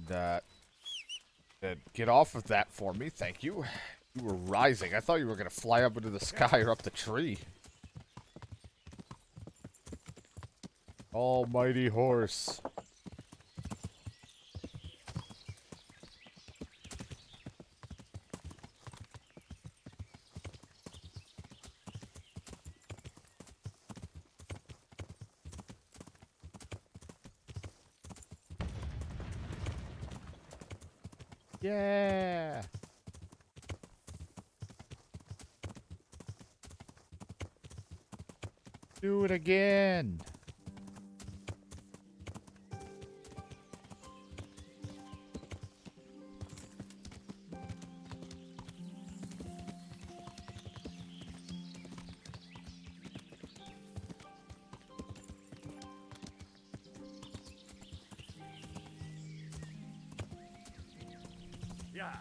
Then get off of that for me, thank you. You were rising. I thought you were gonna fly up into the sky or up the tree. Almighty horse. Yeah. Do it again. Yeah.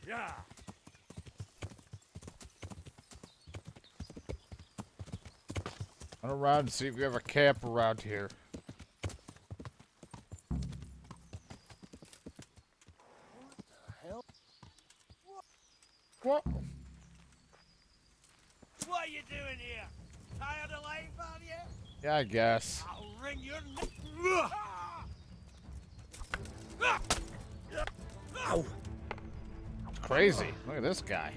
Yeah. Run around and see if you have a camp around here. What? What are you doing here? Tired of life, are you? Yeah, I guess. I'll wring your neck. Ow. It's crazy. Look at this guy.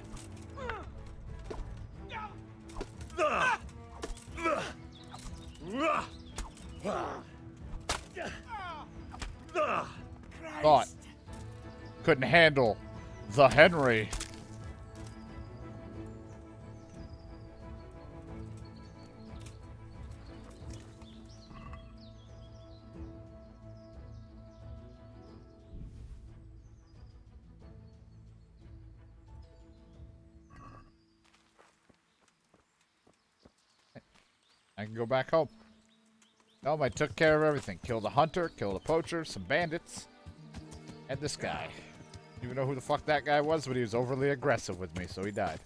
Thought. Couldn't handle the Henry. I can go back home. Nope, I took care of everything. Killed a hunter, killed a poacher, some bandits, and this guy. You even know who the fuck that guy was, but he was overly aggressive with me, so he died.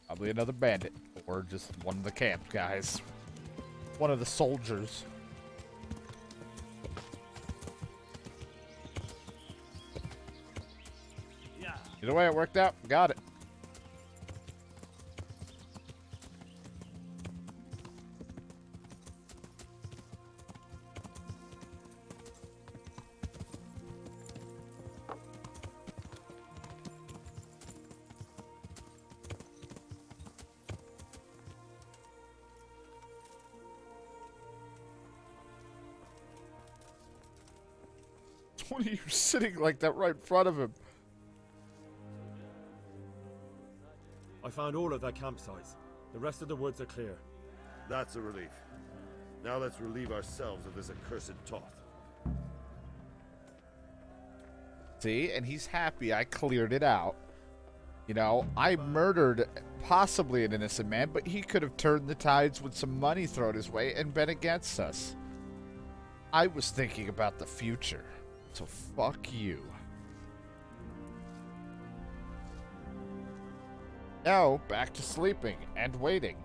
Probably another bandit, or just one of the camp guys. One of the soldiers. Yeah. Either way, it worked out. Got it. What are you sitting like that right in front of him? I found all of their campsites. The rest of the woods are clear. That's a relief. Now let's relieve ourselves of this accursed Toth. See, and he's happy I cleared it out. You know, I murdered possibly an innocent man, but he could have turned the tides with some money thrown his way and been against us. I was thinking about the future. So fuck you. Now, back to sleeping and waiting.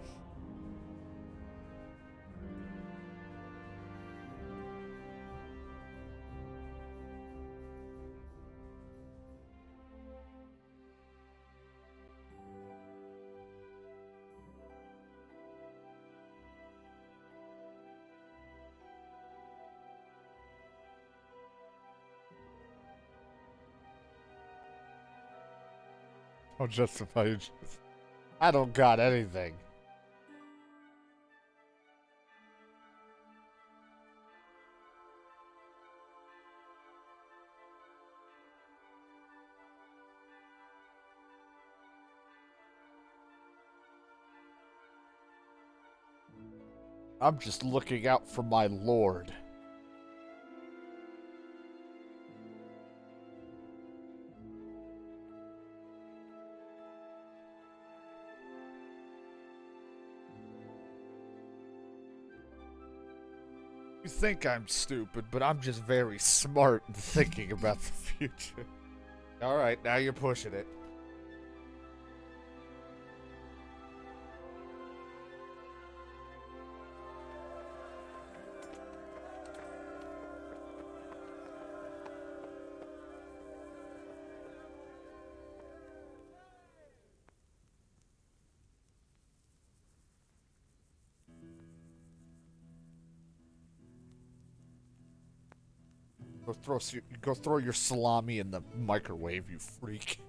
Don't justify your choice. I don't got anything. I'm just looking out for my lord. You think I'm stupid, but I'm just very smart in thinking about the future. Alright, now you're pushing it. Go throw your salami in the microwave, you freak.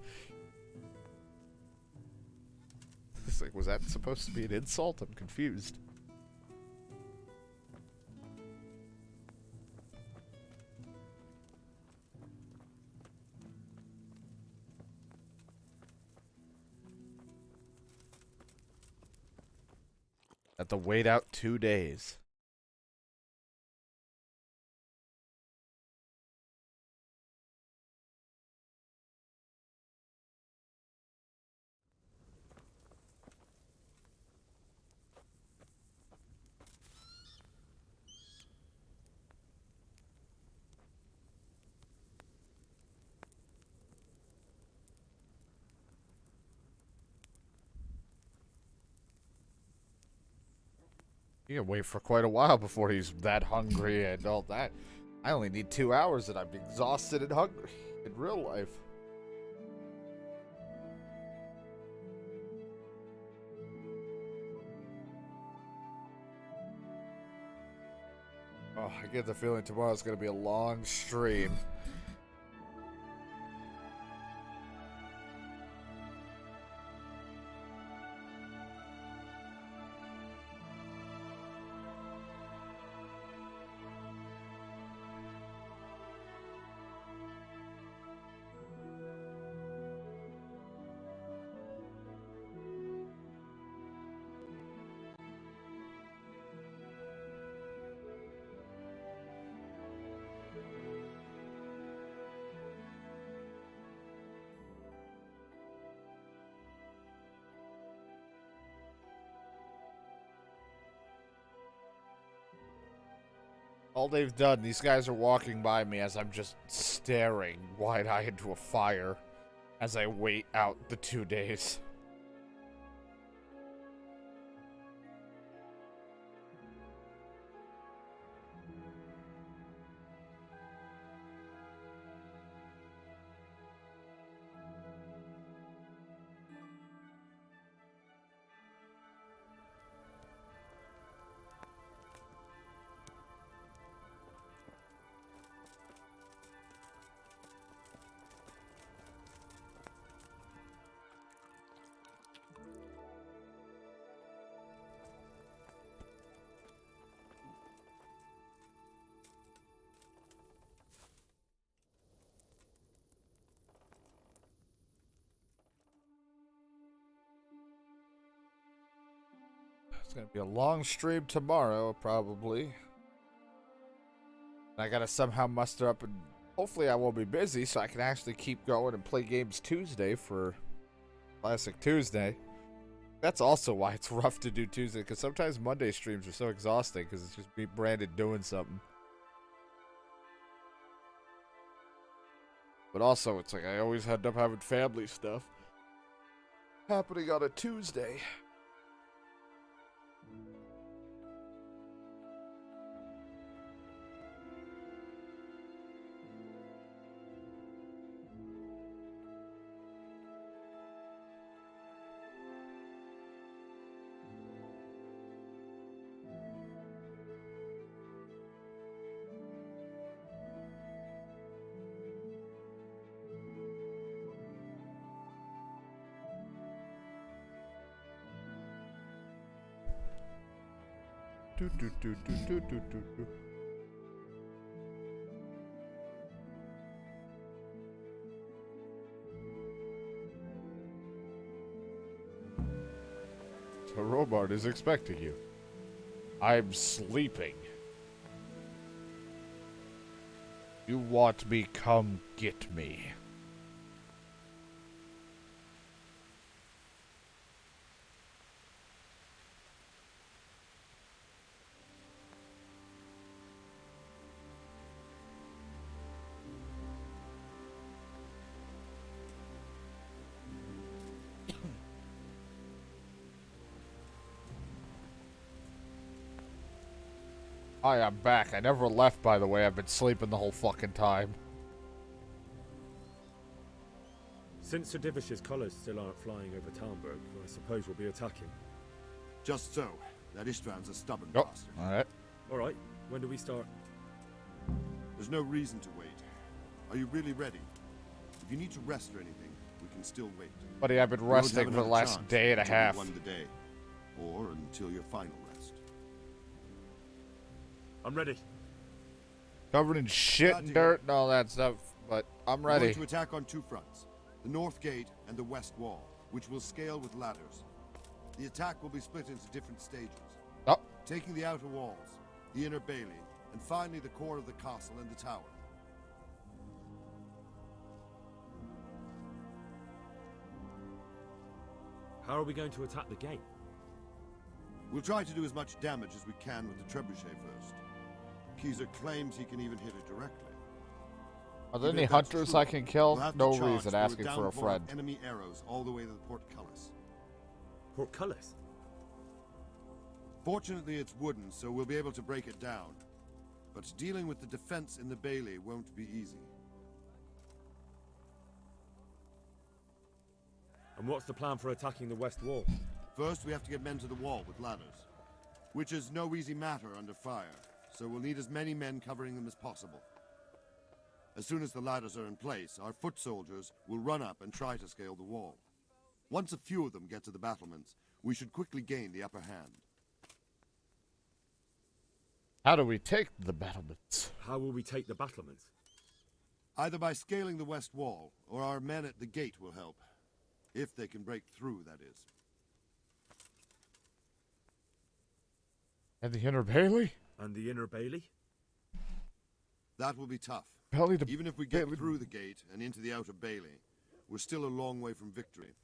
It's like, was that supposed to be an insult? I'm confused. Have to wait out 2 days. You can wait for quite a while before he's that hungry and all that. I only need 2 hours and I'm exhausted and hungry in real life. Oh, I get the feeling tomorrow's gonna be a long stream. All they've done, these guys are walking by me as I'm just staring wide-eyed into a fire as I wait out the 2 days. It's gonna be a long stream tomorrow, probably. I gotta somehow muster up, and hopefully I won't be busy, so I can actually keep going and play games Tuesday for Classic Tuesday. That's also why it's rough to do Tuesday, because sometimes Monday streams are so exhausting, because it's just me, Brandon, doing something. But also, it's like I always end up having family stuff happening on a Tuesday. Do. So Robart is expecting you. I'm sleeping. You want me? Come get me. Hi, I'm back. I never left, by the way. I've been sleeping the whole fucking time. Since Sir Divish's colours still aren't flying over Talmberg, I suppose we'll be attacking. Just so. That Ishtvan's a stubborn Oh, bastard. alright. Alright, when do we start? There's no reason to wait. Are you really ready? If you need to rest or anything, we can still wait. Buddy, I've been You won't have resting for the another last chance day and a until we half. won the day. Or until your final rest. I'm ready. Covered in shit Glad and to hear dirt and all that stuff, but I'm We're ready. going to attack on two fronts. The north gate and the west wall, which will scale with ladders. The attack will be split into different stages. Oh, Taking the outer walls, the inner bailey, and finally the core of the castle and the tower. How are we going to attack the gate? We'll try to do as much damage as we can with the trebuchet first. Keezer claims he can even hit it directly. are there Even any if that's hunters true, I can kill? we'll have to No charge reason through asking for a downpour of friend. Enemy arrows all the way to the portcullis. Portcullis? Fortunately, it's wooden, so we'll be able to break it down. But dealing with the defense in the bailey won't be easy. And what's the plan for attacking the west wall? First, we have to get men to the wall with ladders, which is no easy matter under fire, so we'll need as many men covering them as possible. As soon as the ladders are in place, our foot soldiers will run up and try to scale the wall. Once a few of them get to the battlements, we should quickly gain the upper hand. How do we take the battlements? How will we take the battlements? Either by scaling the west wall, or our men at the gate will help. If they can break through, that is. And the inner bailey? And the inner bailey? That will be tough. Bailey to Even if we get bailey. through the gate and into the outer bailey, we're still a long way from victory.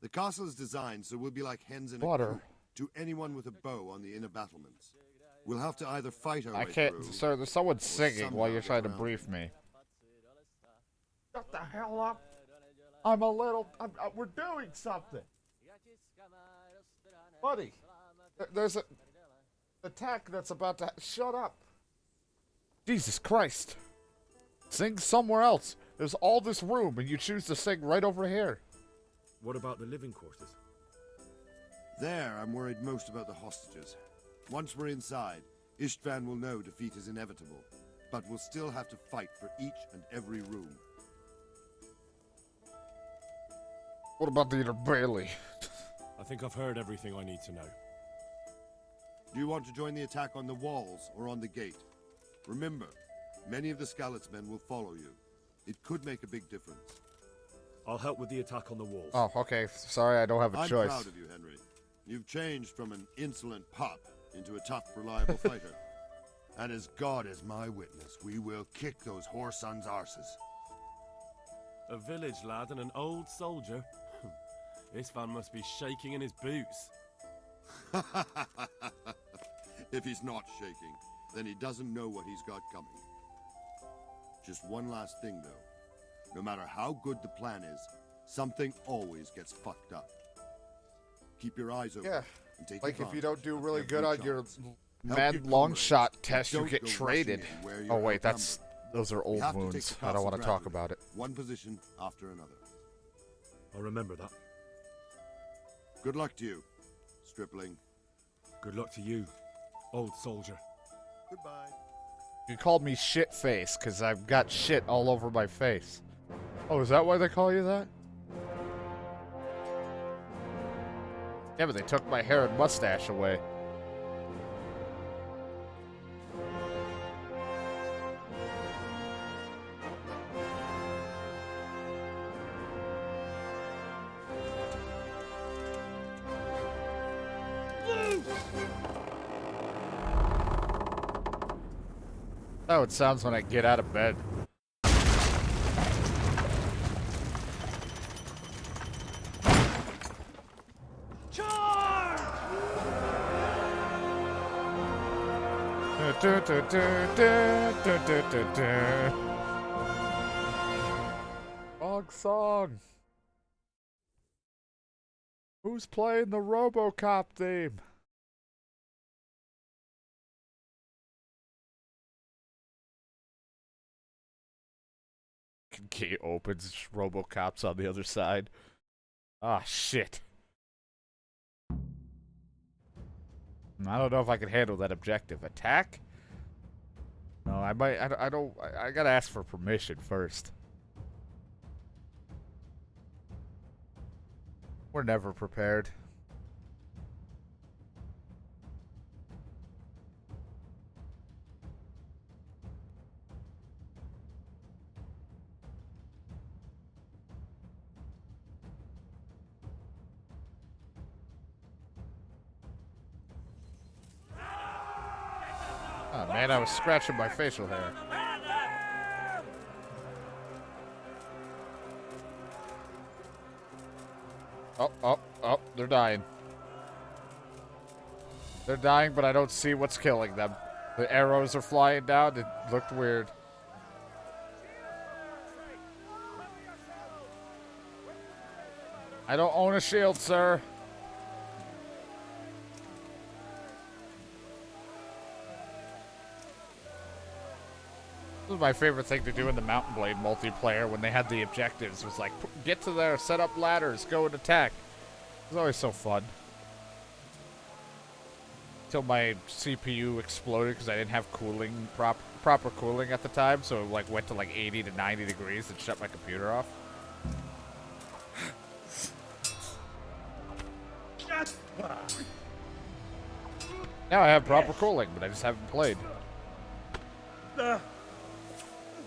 The castle is designed so we'll be like hens in a Water. coop to anyone with a bow on the inner battlements. We'll have to either fight our I way can't, through, sir. There's someone singing while somehow you're get trying to around brief me. Shut the hell up! I'm a little. We're doing something, buddy. There's a attack that's about to. Shut up! Jesus Christ! Sing somewhere else. There's all this room, and you choose to sing right over here. What about the living quarters? There, I'm worried most about the hostages. Once we're inside, Ishtvan will know defeat is inevitable, but we'll still have to fight for each and every room. What about the inner bailey? I think I've heard everything I need to know. Do you want to join the attack on the walls or on the gate? Remember, many of the Skalitz men will follow you. It could make a big difference. I'll help with the attack on the walls. Oh, okay. Sorry, I don't have a I'm choice. proud of you, Henry. You've changed from an insolent pup into a tough, reliable fighter. And as God is my witness, we will kick those whore sons' arses. A village lad and an old soldier? This man must be shaking in his boots. If he's not shaking, then he doesn't know what he's got coming. Just one last thing, though. No matter how good the plan is, something always gets fucked up. Keep your eyes open. Yeah, and take like if you advantage don't do of really every good on your chance. mad your long comrades, shot but test, you don't get go traded. rushing in where Oh you're wait, those are We old have to take wounds. the I don't want to castle talk gradually, about it. one position after another. I'll remember that. Good luck to you, stripling. Good luck to you, old soldier. Goodbye. You called me shit face because I've got shit all over my face. Oh, is that why they call you that? Yeah, but they took my hair and mustache away. That's how it sounds when I get out of bed. Charge! Wrong song. Who's playing the RoboCop theme? Gate opens, Robocop's on the other side. Ah, shit. I don't know if I can handle that objective. Attack? No, I might. I don't. I gotta ask for permission first. We're never prepared. Oh man, I was scratching my facial hair. Oh, they're dying. They're dying, but I don't see what's killing them. The arrows are flying down. It looked weird. I don't own a shield, sir. This was my favorite thing to do in the Mountain Blade multiplayer when they had the objectives. Was like, get to there, set up ladders, go and attack. It was always so fun. Till my CPU exploded because I didn't have cooling, proper cooling at the time, so it like went to like 80 to 90 degrees and shut my computer off. Now I have proper cooling, but I just haven't played. Their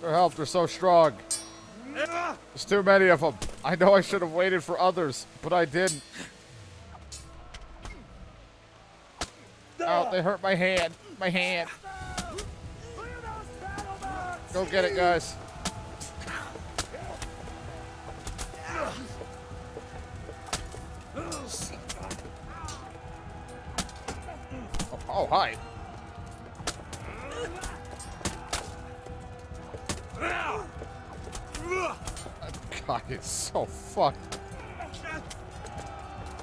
help, they're so strong. There's too many of them. I know I should have waited for others, but I didn't. Oh, they hurt my hand. My hand. Go get it, guys. Oh, hi. God, it's so fucked.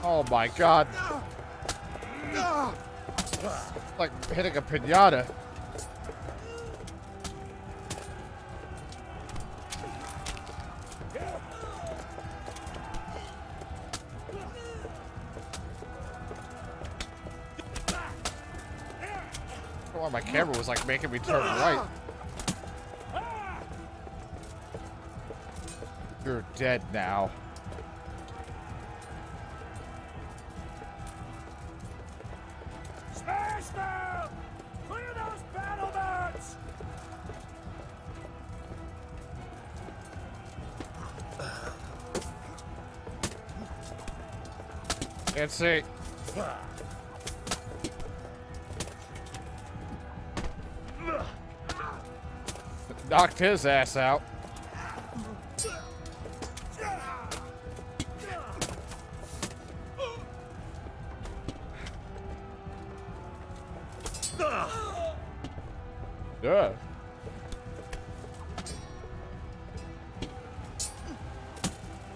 Oh my god. Like hitting a pinata. Oh, my camera was like making me turn right. You're dead now. Smash them! Clear those battle mats! Can't see. Knocked his ass out. Yeah.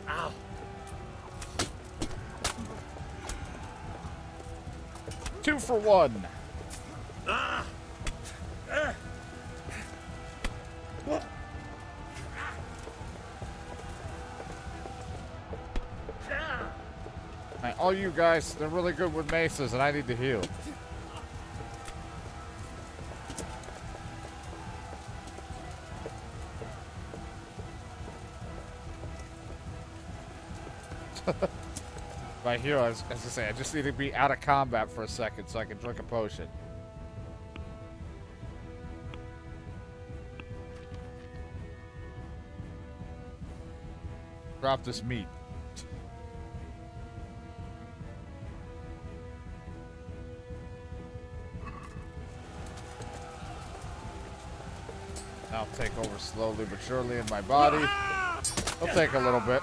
Ow. 2 for 1. Right, all you guys, they're really good with maces, and I need to heal. By heal, as I say, I just need to be out of combat for a second so I can drink a potion. Drop this meat. I'll take over slowly but surely in my body. It'll take a little bit.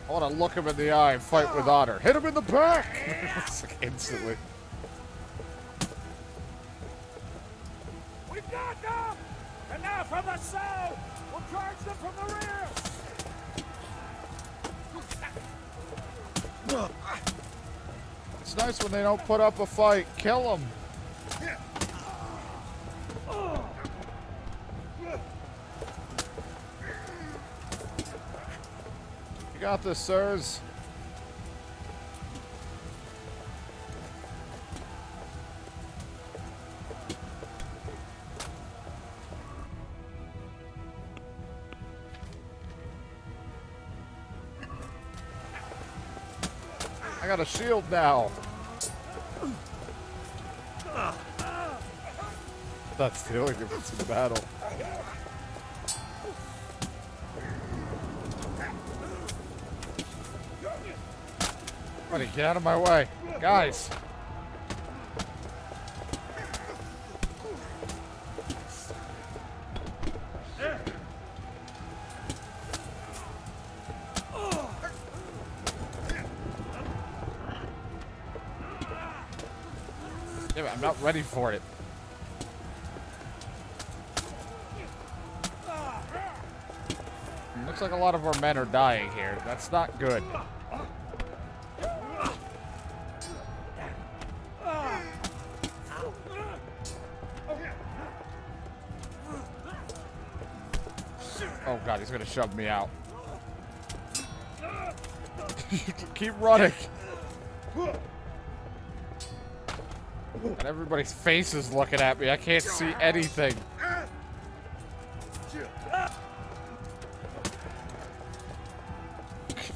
I want to look him in the eye and fight with honor. Hit him in the back! Instantly. We've got them! And now from the south! We'll charge them from the rear! It's nice when they don't put up a fight. Kill them. You got this, sirs. I got a shield now. That's the only difference in battle. Buddy, get out of my way. Guys. Damn it, I'm not ready for it. Looks like a lot of our men are dying here. That's not good. Oh god, he's gonna shove me out. Keep running. And everybody's face is looking at me. I can't see anything.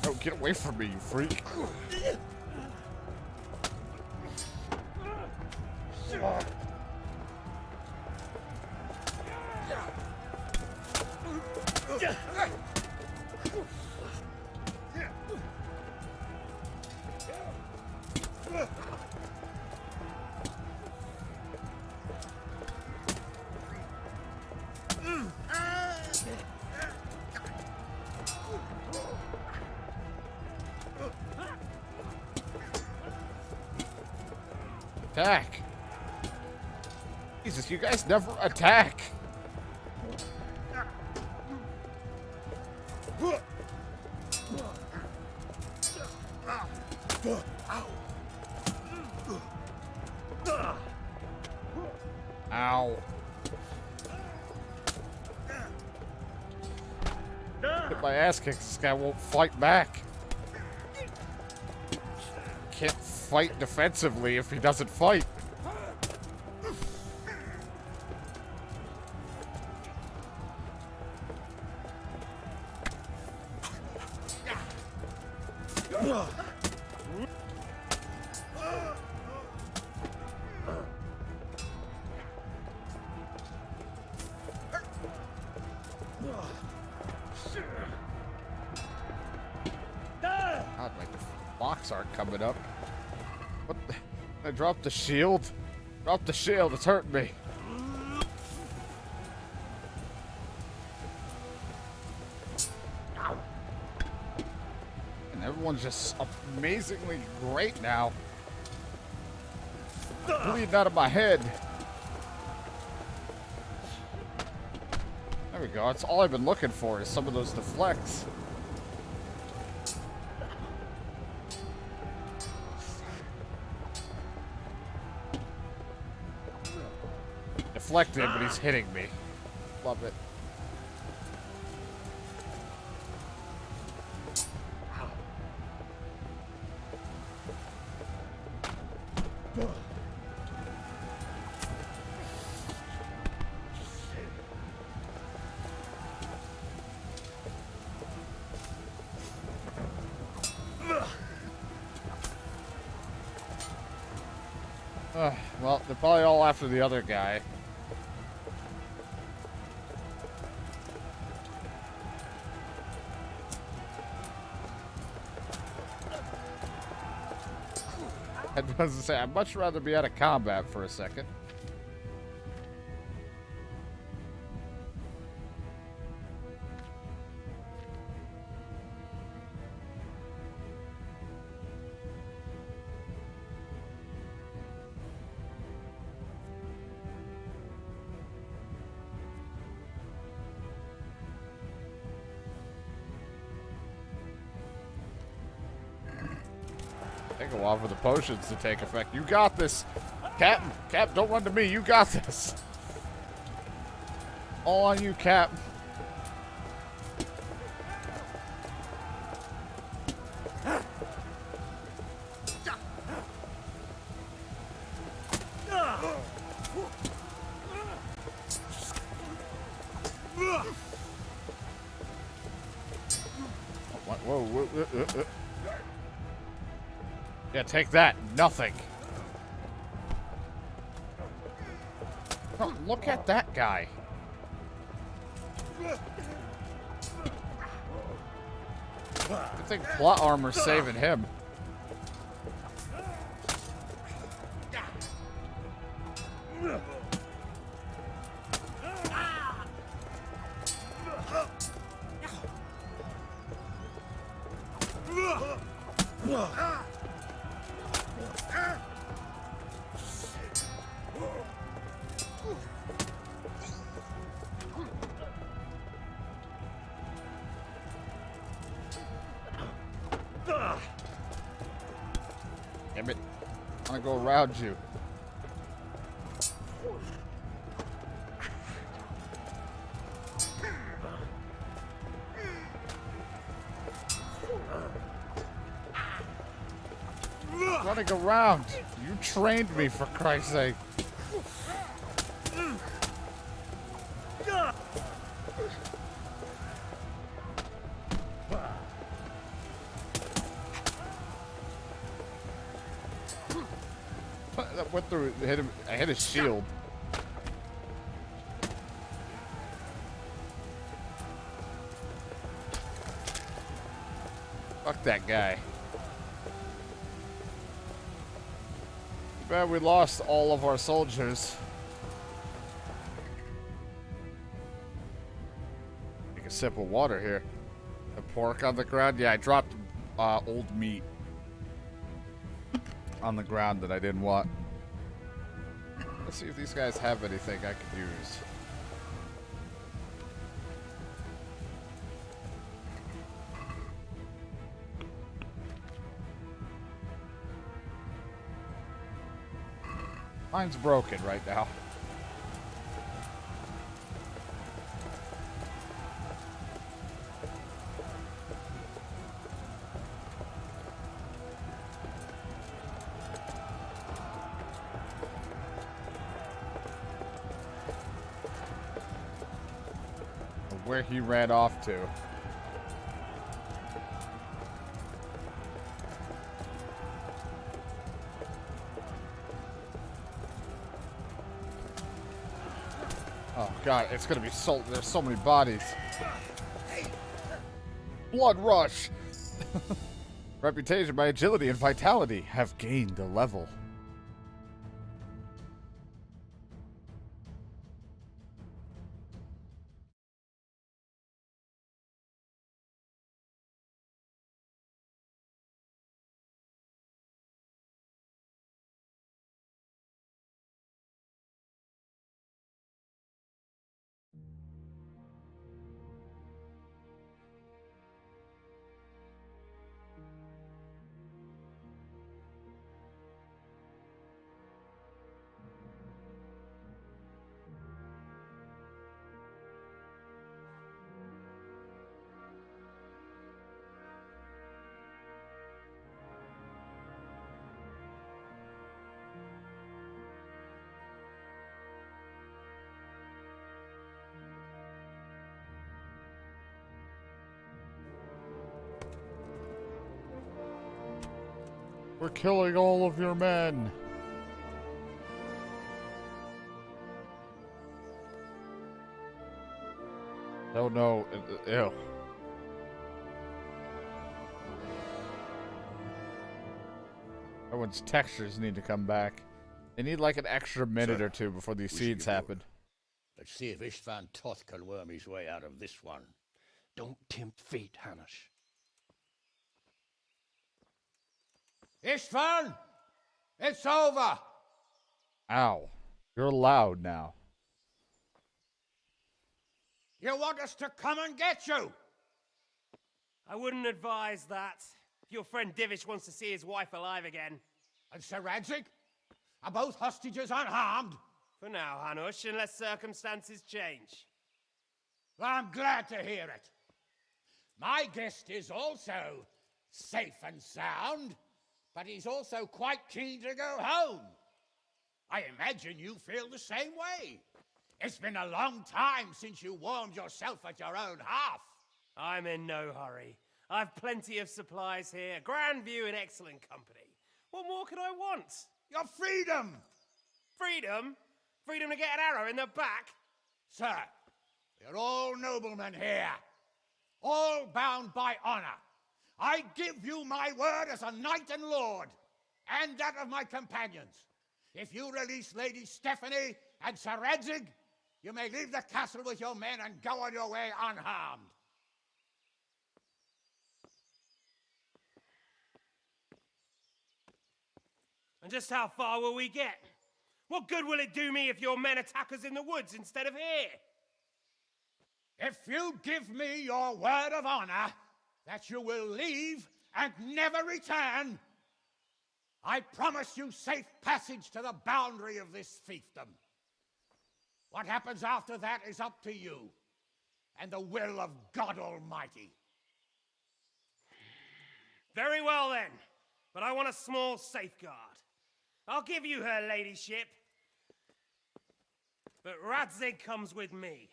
No, get away from me, you freak. Attack. Jesus, you guys never attack. Ow. Get my ass kicked. This guy won't fight back. Can't fight defensively if he doesn't fight. God, my blocks aren't coming up. What the? I dropped the shield? Drop the shield, it's hurting me. And everyone's just amazingly great now. I'm bleeding out of my head. There we go, that's all I've been looking for is some of those deflects. Deflected, but he's hitting me. Love it. Well, they're probably all after the other guy. I was gonna say, I'd much rather be out of combat for a second. Take a while for the potions to take effect. You got this. Captain, Cap, don't run to me. You got this. All on you, Cap. Whoa. Yeah, take that. Nothing. Oh, look at that guy. I think plot armor's saving him. Damn it. I'm gonna go around you. Running around. You trained me, for Christ's sake. That went through, hit him. I hit his shield. Fuck that guy. Too bad we lost all of our soldiers. Take a sip of water here. The pork on the ground. Yeah, I dropped old meat on the ground that I didn't want. Let's see if these guys have anything I could use. Mine's broken right now. Where he ran off to. Oh god, it's gonna be so. There's so many bodies. Blood rush. Reputation, my agility and vitality have gained a level. We're killing all of your men. Oh no, ew. Everyone's textures need to come back. They need like an extra minute or two before these seeds happen. Let's see if Istvan Toth can worm his way out of this one. Don't tempt fate, Hanish. Istvan! It's over! Ow. You're loud now. You want us to come and get you? I wouldn't advise that. Your friend Divish wants to see his wife alive again. And Sir Radzig? Are both hostages unharmed? For now, Hanush, unless circumstances change. Well, I'm glad to hear it. My guest is also safe and sound, but he's also quite keen to go home. I imagine you feel the same way. It's been a long time since you warmed yourself at your own hearth. I'm in no hurry. I've plenty of supplies here, grand view and excellent company. What more could I want? Your freedom! Freedom? Freedom to get an arrow in the back? Sir, we're all noblemen here, all bound by honor. I give you my word as a knight and lord, and that of my companions. If you release Lady Stephanie and Sir Radzig, you may leave the castle with your men and go on your way unharmed. And just how far will we get? What good will it do me if your men attack us in the woods instead of here? If you give me your word of honor that you will leave and never return, I promise you safe passage to the boundary of this fiefdom. What happens after that is up to you and the will of God Almighty. Very well then, but I want a small safeguard. I'll give you her ladyship, but Radzig comes with me.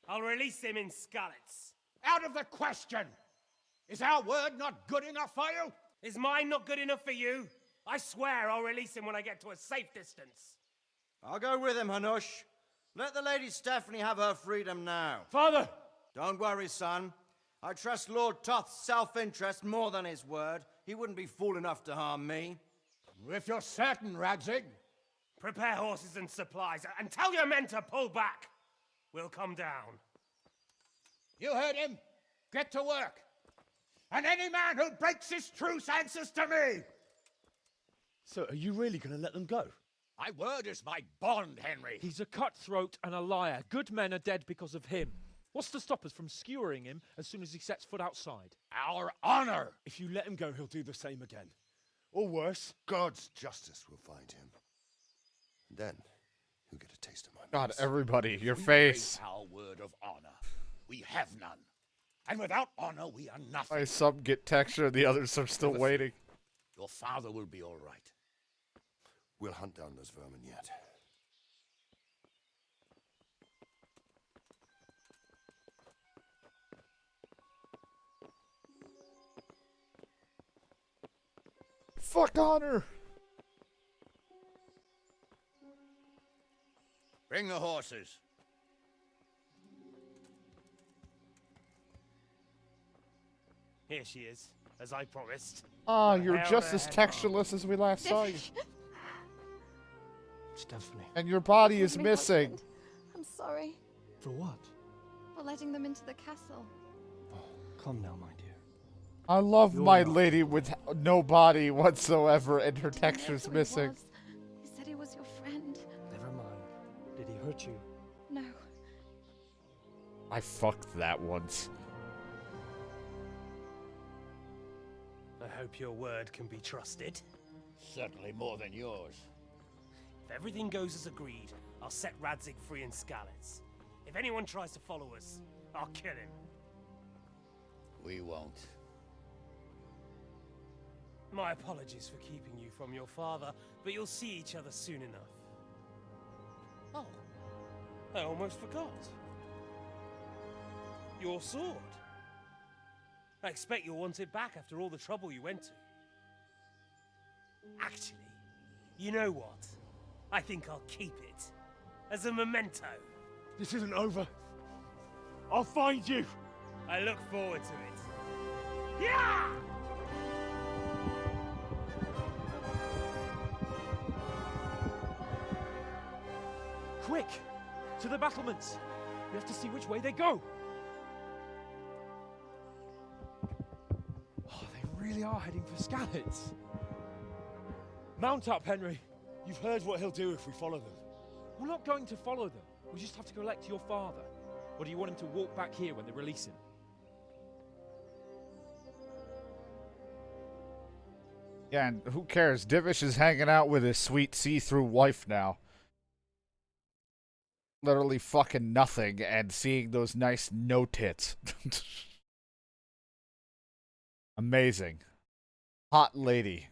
I'll release him in Skalitz. Out of the question! Is our word not good enough for you? Is mine not good enough for you? I swear I'll release him when I get to a safe distance. I'll go with him, Hanush. Let the Lady Stephanie have her freedom now. Father! Don't worry, son. I trust Lord Toth's self-interest more than his word. He wouldn't be fool enough to harm me. If you're certain, Radzig. Prepare horses and supplies, and tell your men to pull back. We'll come down. You heard him. Get to work. And any man who breaks his truce answers to me. So are you really going to let them go? My word is my bond, Henry. He's a cutthroat and a liar. Good men are dead because of him. What's to stop us from skewering him as soon as he sets foot outside? Our honor. If you let him go, he'll do the same again. Or worse. God's justice will find him. Then he'll get a taste of my God, mercy. everybody, your We face. break our word of honor. We have none. And without honor, we are nothing. Why some get texture and the others are still waiting. Your father will be all right. We'll hunt down those vermin yet. Fuck honor. Bring the horses. Here she is, as I promised. Ah, you're Hell just the as heck textureless as we last saw you. Stephanie. And your body is Excuse me, missing. husband. I'm sorry For what? for letting them into the castle. Come now, my dear. I love You're my not. lady with no body whatsoever and her Didn't know texture's who he missing. was. He said he was your friend. Never mind. Did he hurt you? No, I fucked that once. I hope your word can be trusted. Certainly more than yours. If everything goes as agreed, I'll set Radzig free in Skalitz. If anyone tries to follow us, I'll kill him. We won't. My apologies for keeping you from your father, but you'll see each other soon enough. Oh, I almost forgot. Your sword. I expect you'll want it back after all the trouble you went to. Actually, you know what? I think I'll keep it. As a memento. This isn't over. I'll find you. I look forward to it. Yeah! Quick! To the battlements! We have to see which way they go! Oh, they really are heading for Skalitz. Mount up, Henry. You've heard what he'll do if we follow them. We're not going to follow them. We just have to collect your father. Or do you want him to walk back here when they release him? Yeah, and who cares? Divish is hanging out with his sweet see-through wife now. Literally fucking nothing and seeing those nice no tits. Amazing. Hot lady.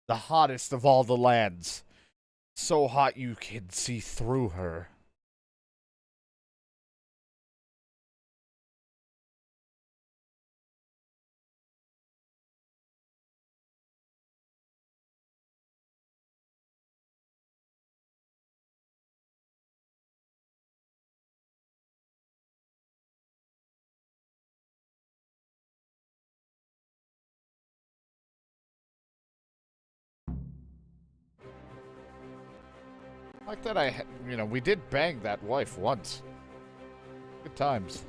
The hottest of all the lands. So hot you can see through her. Like that we did bang that wife once. Good times.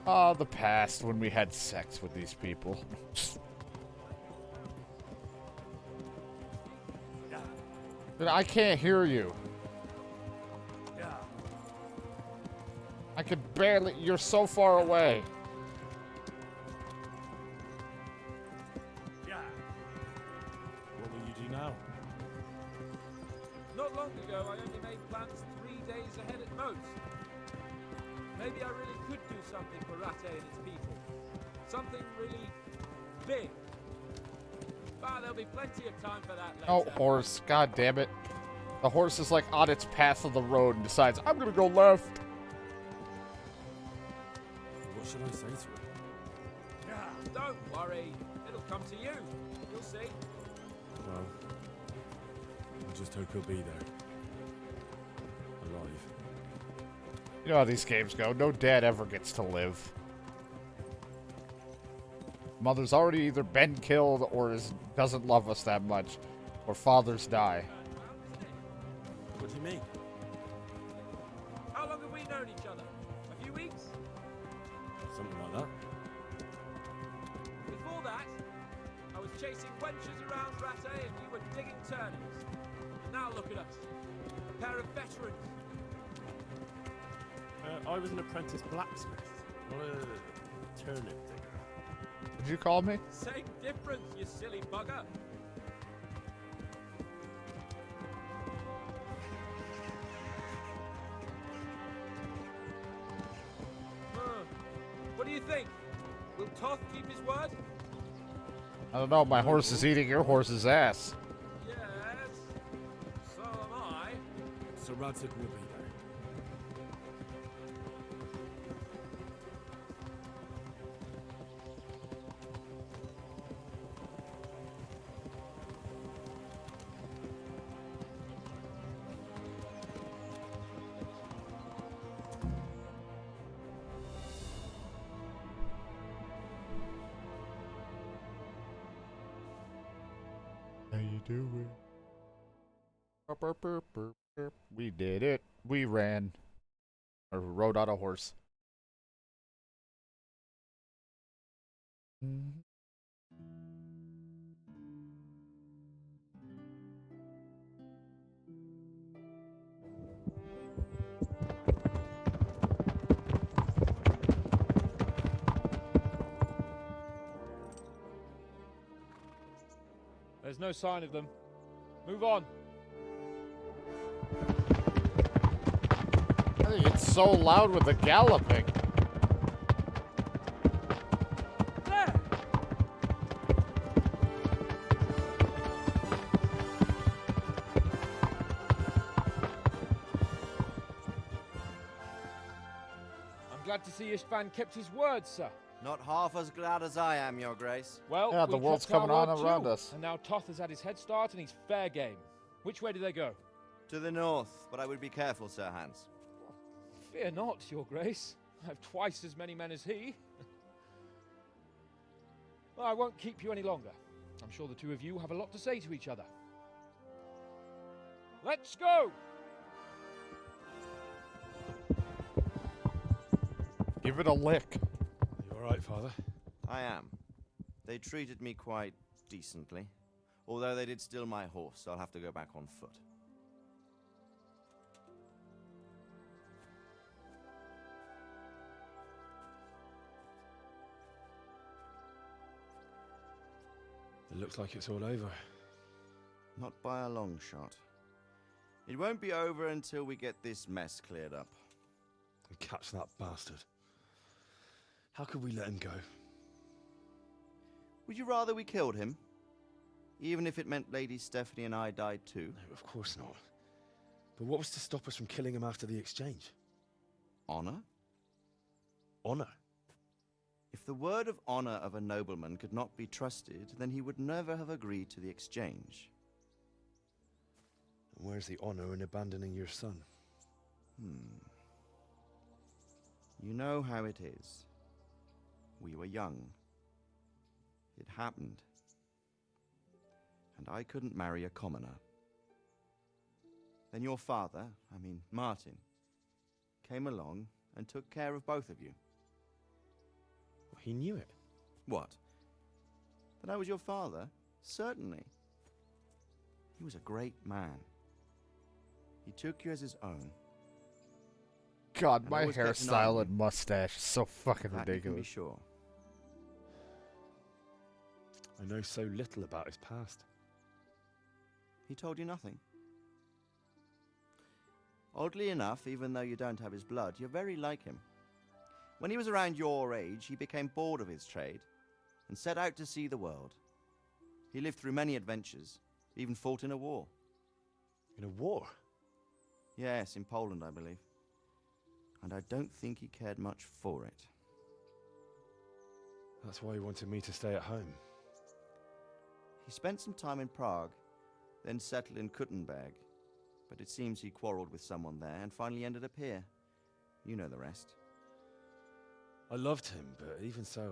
Ah, the past when we had sex with these people. But I can't hear you. I could barely. You're so far away. What will you do now? Not long ago, I only made plans 3 days ahead at most. Maybe I really could do something for Rattay and its people. Something really big. But there'll be plenty of time for that later. Oh, horse. God damn it. The horse is like on its path of the road and decides, I'm gonna go left. What should I say to him? Don't worry. It'll come to you. You'll see. Well, I just hope he'll be there. Alive. You know how these games go. No dad ever gets to live. Mother's already either been killed or doesn't love us that much. Or fathers die. What do you mean? How long have we known each other? A few weeks? Something like that? Before that, I was chasing wenches around Rattay and you were digging turnips. And now look at us. A pair of veterans. I was an apprentice blacksmith, not a turnip digger. Did you call me? Same difference, you silly bugger. What do you think? Will Toth keep his word? I don't know. My horse is eating your horse's ass. Yes. So am I. So Radzig will be there. How you doing? Burp, burp, burp, burp. We did it. We ran. Or rode on a horse. There's no sign of them. Move on. I think it's so loud with the galloping. There! I'm glad to see Istvan kept his word, sir. Not half as glad as I am, Your Grace. Well, Yeah, the we world's kept our coming on word around too. us. And now Toth has had his head start and he's fair game. Which way do they go? To the north, but I would be careful, Sir Hans. Fear not, Your Grace. I have twice as many men as he. Well, I won't keep you any longer. I'm sure the two of you have a lot to say to each other. Let's go! Give it a lick. Are you alright, Father? I am. They treated me quite decently. Although they did steal my horse, so I'll have to go back on foot. It looks like it's all over. Not by a long shot. It won't be over until we get this mess cleared up. And catch that bastard. How could we let him go? Would you rather we killed him? Even if it meant Lady Stephanie and I died too? No, of course not. But what was to stop us from killing him after the exchange? Honor? Honor? If the word of honor of a nobleman could not be trusted, then he would never have agreed to the exchange. And where's the honor in abandoning your son? You know how it is. We were young. It happened. And I couldn't marry a commoner. Then your father, Martin, came along and took care of both of you. He knew it. What? That I was your father? Certainly. He was a great man. He took you as his own. God, And my always kept an eye hairstyle on and mustache is so fucking That you can be ridiculous. sure. I know so little about his past. He told you nothing. Oddly enough, even though you don't have his blood, you're very like him. When he was around your age, he became bored of his trade and set out to see the world. He lived through many adventures, even fought in a war. In a war? Yes, in Poland, I believe. And I don't think he cared much for it. That's why he wanted me to stay at home. He spent some time in Prague, then settled in Kuttenberg. But it seems he quarreled with someone there and finally ended up here. You know the rest. I loved him, but even so,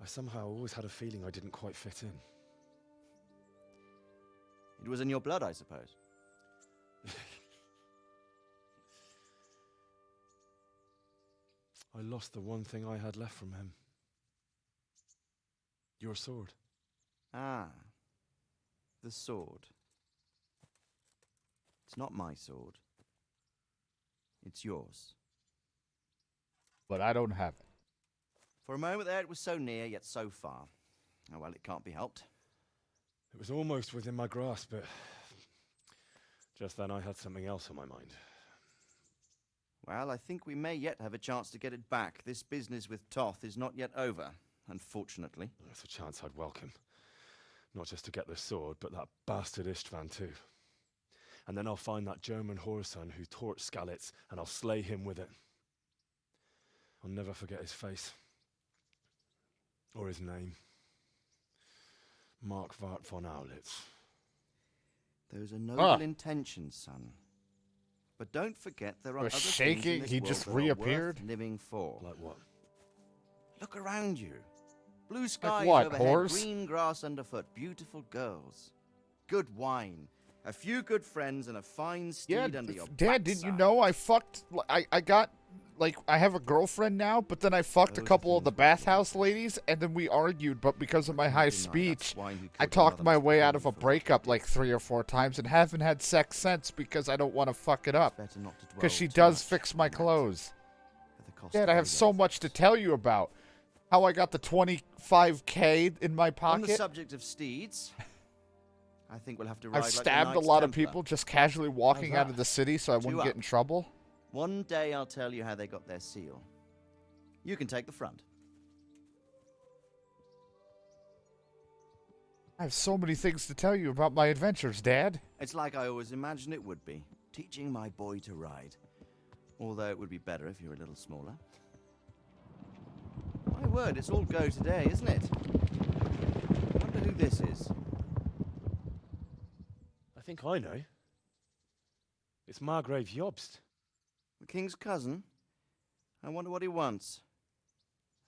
I somehow always had a feeling I didn't quite fit in. It was in your blood, I suppose. I lost the one thing I had left from him. Your sword. Ah, the sword. It's not my sword. It's yours. But I don't have it. For a moment there, it was so near, yet so far. Oh well, it can't be helped. It was almost within my grasp, but just then I had something else on my mind. Well, I think we may yet have a chance to get it back. This business with Toth is not yet over, unfortunately. That's a chance I'd welcome. Not just to get the sword, but that bastard Istvan too. And then I'll find that German whoreson who torched Skalitz, and I'll slay him with it. I'll never forget his face. Or his name. Mark Vart von Aulitz. Those are noble intentions, son. But don't forget there are Was other shaking, things in this he world just that are reappeared? worth living for. Like what? Look around you. Blue skies what, overhead, horse? green grass underfoot, beautiful girls, good wine, a few good friends, and a fine steed Yeah, under your Dad, didn't you backside. know I fucked... I got... Like, I have a girlfriend now, but then I fucked a Those are couple of the things we do. bathhouse ladies, and then we argued, but because of my high Deny that speech, swine who I killed talked another my must way be out of a for breakup like 3 or 4 times and haven't had sex since because I don't want to fuck it up. Better not to dwell Because she too does much fix on my that, clothes. at the cost Dad, of I have your so much to tell you about. How I got the 25K in my On the pocket. subject of steeds, I think we'll have to ride I've like the stabbed a Knights lot of Templar. people just casually walking How's out of that? the city so I 2 wouldn't up. get in trouble. One day I'll tell you how they got their seal. You can take the front. I have so many things to tell you about my adventures, Dad. It's like I always imagined it would be, teaching my boy to ride. Although it would be better if you were a little smaller. My word, it's all go today, isn't it? I wonder who this is. I think I know. It's Margrave Jobst. The king's cousin? I wonder what he wants.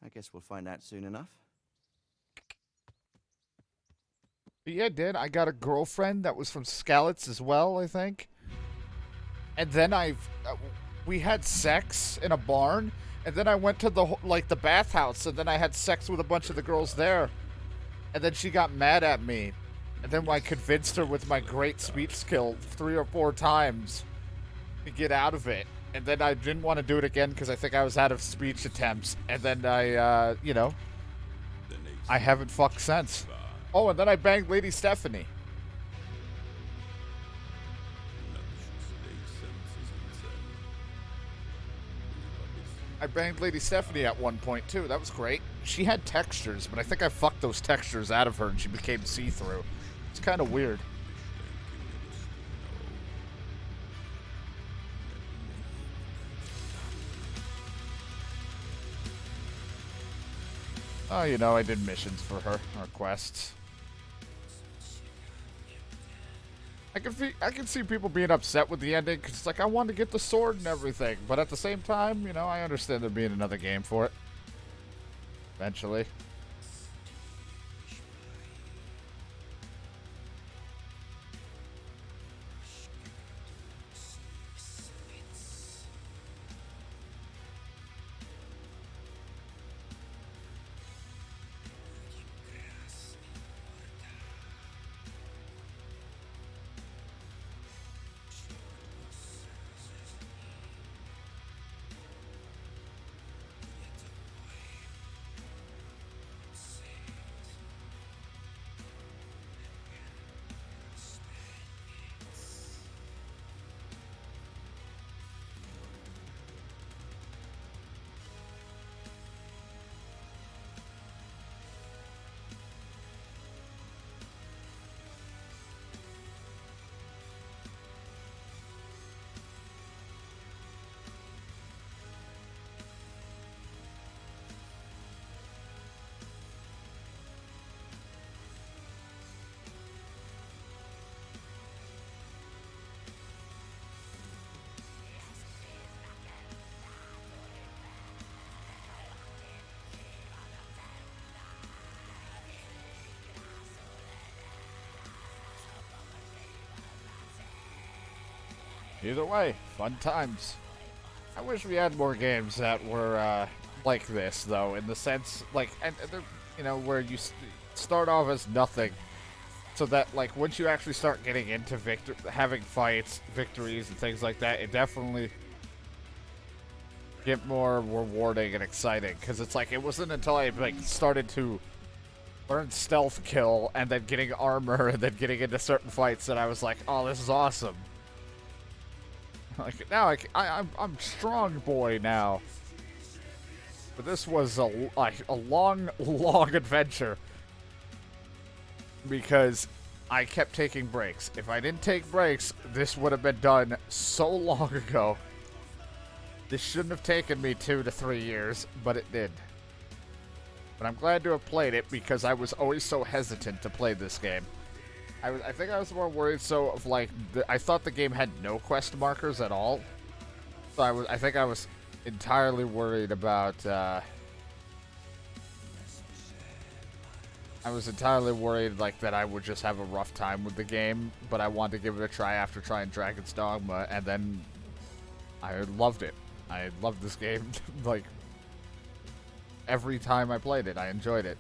I guess we'll find out soon enough. Yeah, Dad, I got a girlfriend that was from Skalitz as well, I think. And then we had sex in a barn, and then I went to the bathhouse, and then I had sex with a bunch of the girls there. And then she got mad at me. And then I convinced her with my great speech skill 3 or 4 times to get out of it. And then I didn't want to do it again because I think I was out of speech attempts. And then I, I haven't fucked since. Oh, and then I banged Lady Stephanie. I banged Lady Stephanie at one point, too. That was great. She had textures, but I think I fucked those textures out of her and she became see-through. It's kind of weird. Oh, you know, I did missions for her, or quests. I can see people being upset with the ending, because it's like, I wanted to get the sword and everything. But at the same time, you know, I understand there being another game for it. Eventually. Either way, fun times. I wish we had more games that were like this, though, in the sense, like, and you know, where you start off as nothing, so that, like, once you actually start getting into having fights, victories, and things like that, it definitely get more rewarding and exciting. Because it's like, it wasn't until I, like, started to learn stealth kill, and then getting armor, and then getting into certain fights that I was like, oh, this is awesome. Like, now I'm strong boy now. But this was a long adventure. Because I kept taking breaks. If I didn't take breaks, this would have been done so long ago. This shouldn't have taken me 2 to 3 years, but it did. But I'm glad to have played it because I was always so hesitant to play this game. I think I was more worried of like I thought the game had no quest markers at all, so I think I was entirely worried about like that I would just have a rough time with the game, but I wanted to give it a try after trying Dragon's Dogma, and then I loved it. I loved this game. Like every time I played it, I enjoyed it.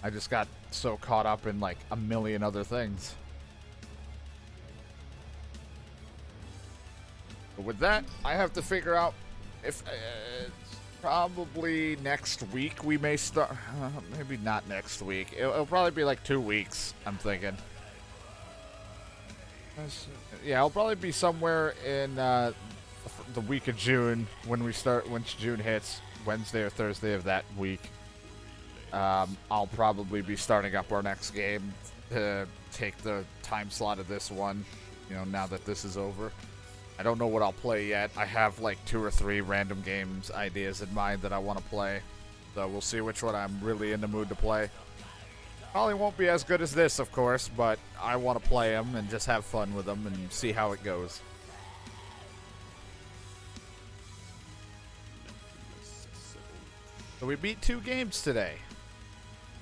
I just got so caught up in like a million other things. But with that, I have to figure out if probably next week we may start. Maybe not next week. It'll probably be like 2 weeks, I'm thinking. Yeah, it'll probably be somewhere in the week of June once June hits, Wednesday or Thursday of that week. I'll probably be starting up our next game to take the time slot of this one, you know, now that this is over. I don't know what I'll play yet. I have like 2 or 3 random games ideas in mind that I want to play, so we'll see which one I'm really in the mood to play. Probably won't be as good as this, of course, but I want to play them and just have fun with them and see how it goes. So we beat 2 games today.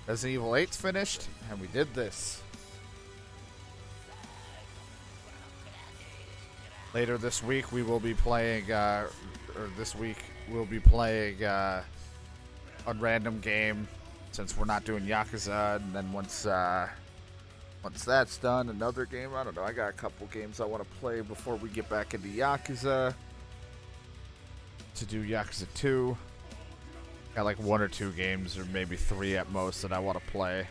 Resident Evil 8's finished, and we did this. Later this week, we will be playing, a random game, since we're not doing Yakuza, and then once that's done, another game. I don't know, I got a couple games I want to play before we get back into Yakuza, to do Yakuza 2. Got like 1 or 2 games, or maybe 3 at most, that I want to play.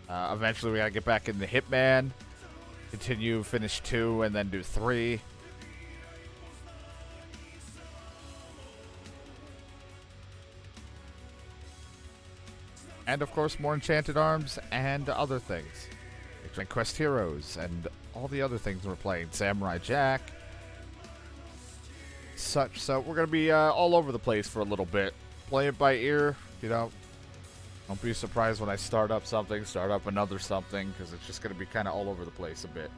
Eventually, we gotta get back into Hitman, continue, finish 2, and then do 3. And of course, more Enchanted Arms and other things. Like Quest Heroes and all the other things we're playing. Samurai Jack. Such. So we're going to be all over the place for a little bit. Play it by ear, you know. Don't be surprised when I start up something, start up another something, because it's just going to be kind of all over the place a bit.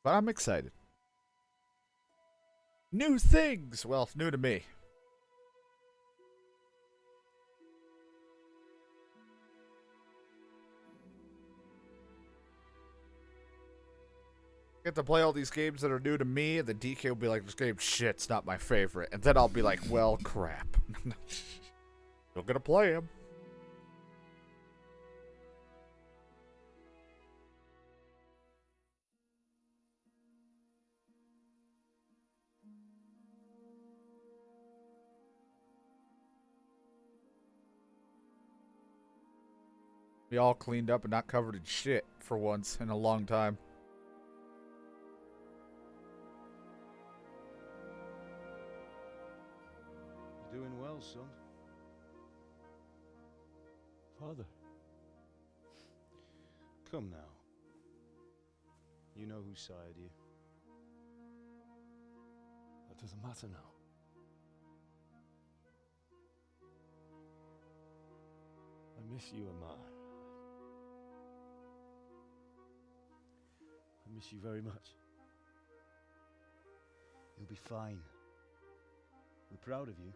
But I'm excited. New things! Well, new to me. Get to play all these games that are new to me, and the DK will be like, this game shit's not my favorite. And then I'll be like, well, crap. Still gonna play him. Be all cleaned up and not covered in shit for once in a long time. You're doing well, son. Father. Come now. You know who sired you. That doesn't matter now. I miss you, Amar. I miss you very much. You'll be fine. We're proud of you.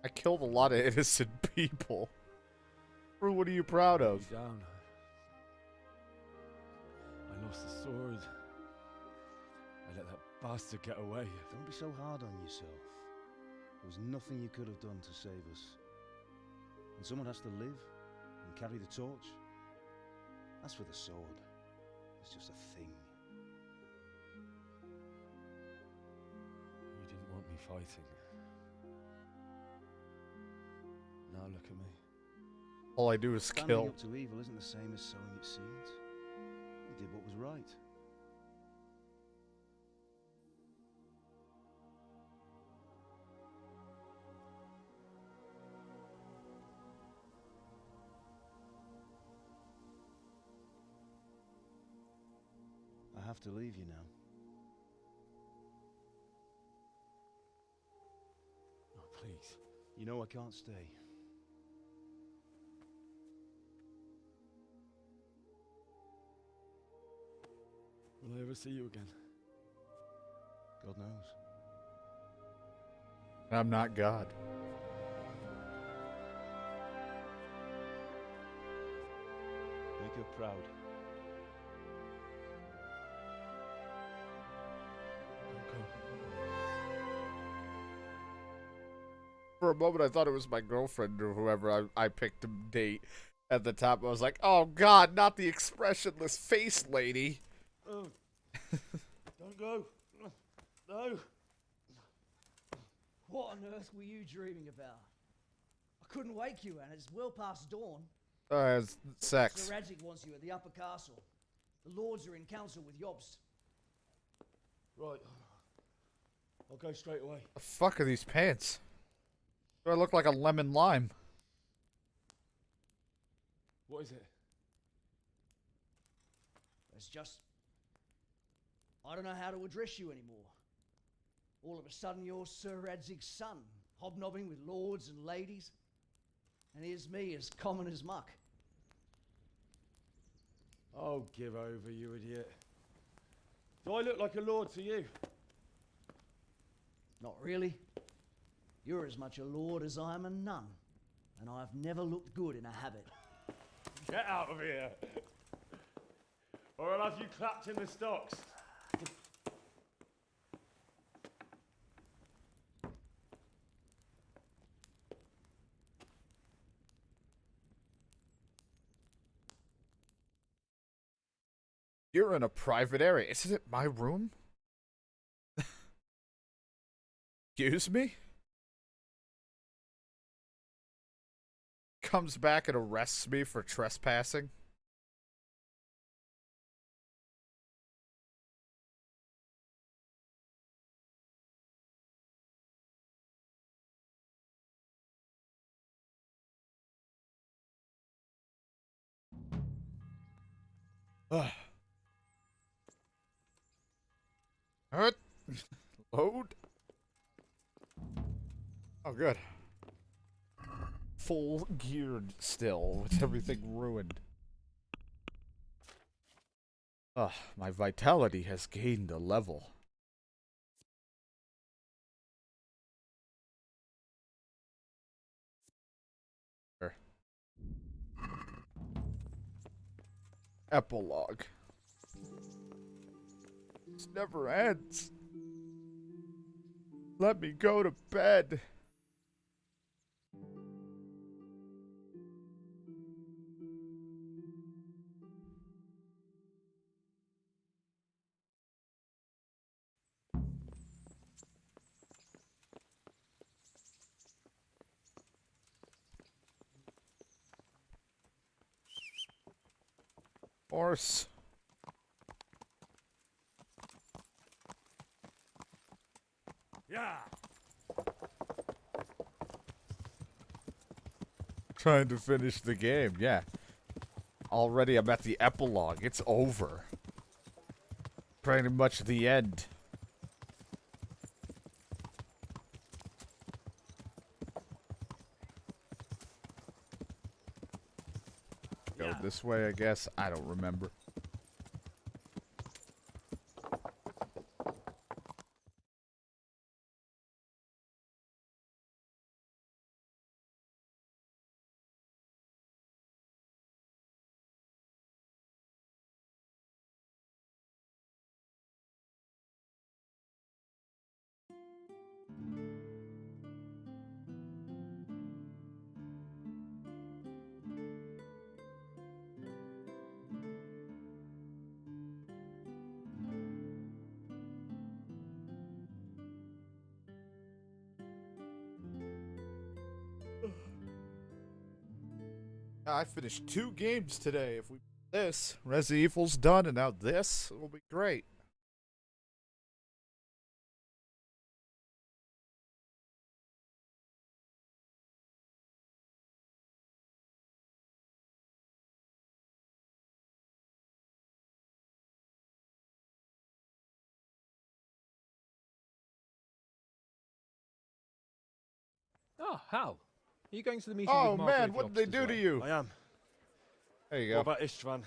I killed a lot of innocent people. What are you proud of? You down. I lost the sword. I let that bastard get away. Don't be so hard on yourself. There was nothing you could have done to save us. And someone has to live and carry the torch. As for the sword, it's just a thing. You didn't want me fighting. Now look at me. All I do is Standing kill. up to evil isn't the same as sowing its seeds. You did what was right. I have to leave you now. Oh, please. You know I can't stay. Will I ever see you again? God knows. I'm not God. Make her proud. For a moment, I thought it was my girlfriend or whoever I picked to date. At the top, I was like, oh God, not the expressionless face lady. Oh. Don't go. No. What on earth were you dreaming about? I couldn't wake you, and it's well past dawn. It's sex. Sir Radzig wants you at the upper castle. The lords are in council with Yobst. Right. I'll go straight away. The fuck are these pants? Do I look like a lemon lime? What is it? It's just... I don't know how to address you anymore. All of a sudden you're Sir Radzig's son, hobnobbing with lords and ladies. And here's me, as common as muck. Oh, give over, you idiot. Do I look like a lord to you? Not really. You're as much a lord as I am a nun. And I've never looked good in a habit. Get out of here! Or I'll have you clapped in the stocks. You're in a private area. Isn't it my room? Excuse me? Comes back and arrests me for trespassing. Alright. Load. Oh, good. Full geared still, with everything ruined. My vitality has gained a level. Sure. Epilogue. This never ends. Let me go to bed. Horse. Yeah. Trying to finish the game, yeah. Already I'm at the epilogue. It's over. Pretty much the end. Go this way, I guess. I don't remember. I finished 2 games today. If we this, Resident Evil's done, and now this will be great. Oh, Hal. Are you going to the meeting Oh with Margrave man, what did they Jobst do as to well? you? I am. There you What go. about Istvan?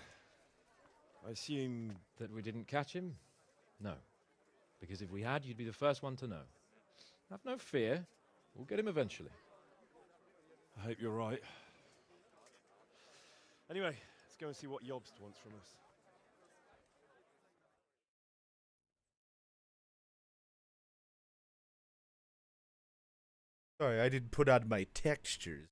I assume... That we didn't catch him? No. Because if we had, you'd be the first one to know. Have no fear. We'll get him eventually. I hope you're right. Anyway, let's go and see what Jobst wants from us. Sorry, I didn't put on my textures.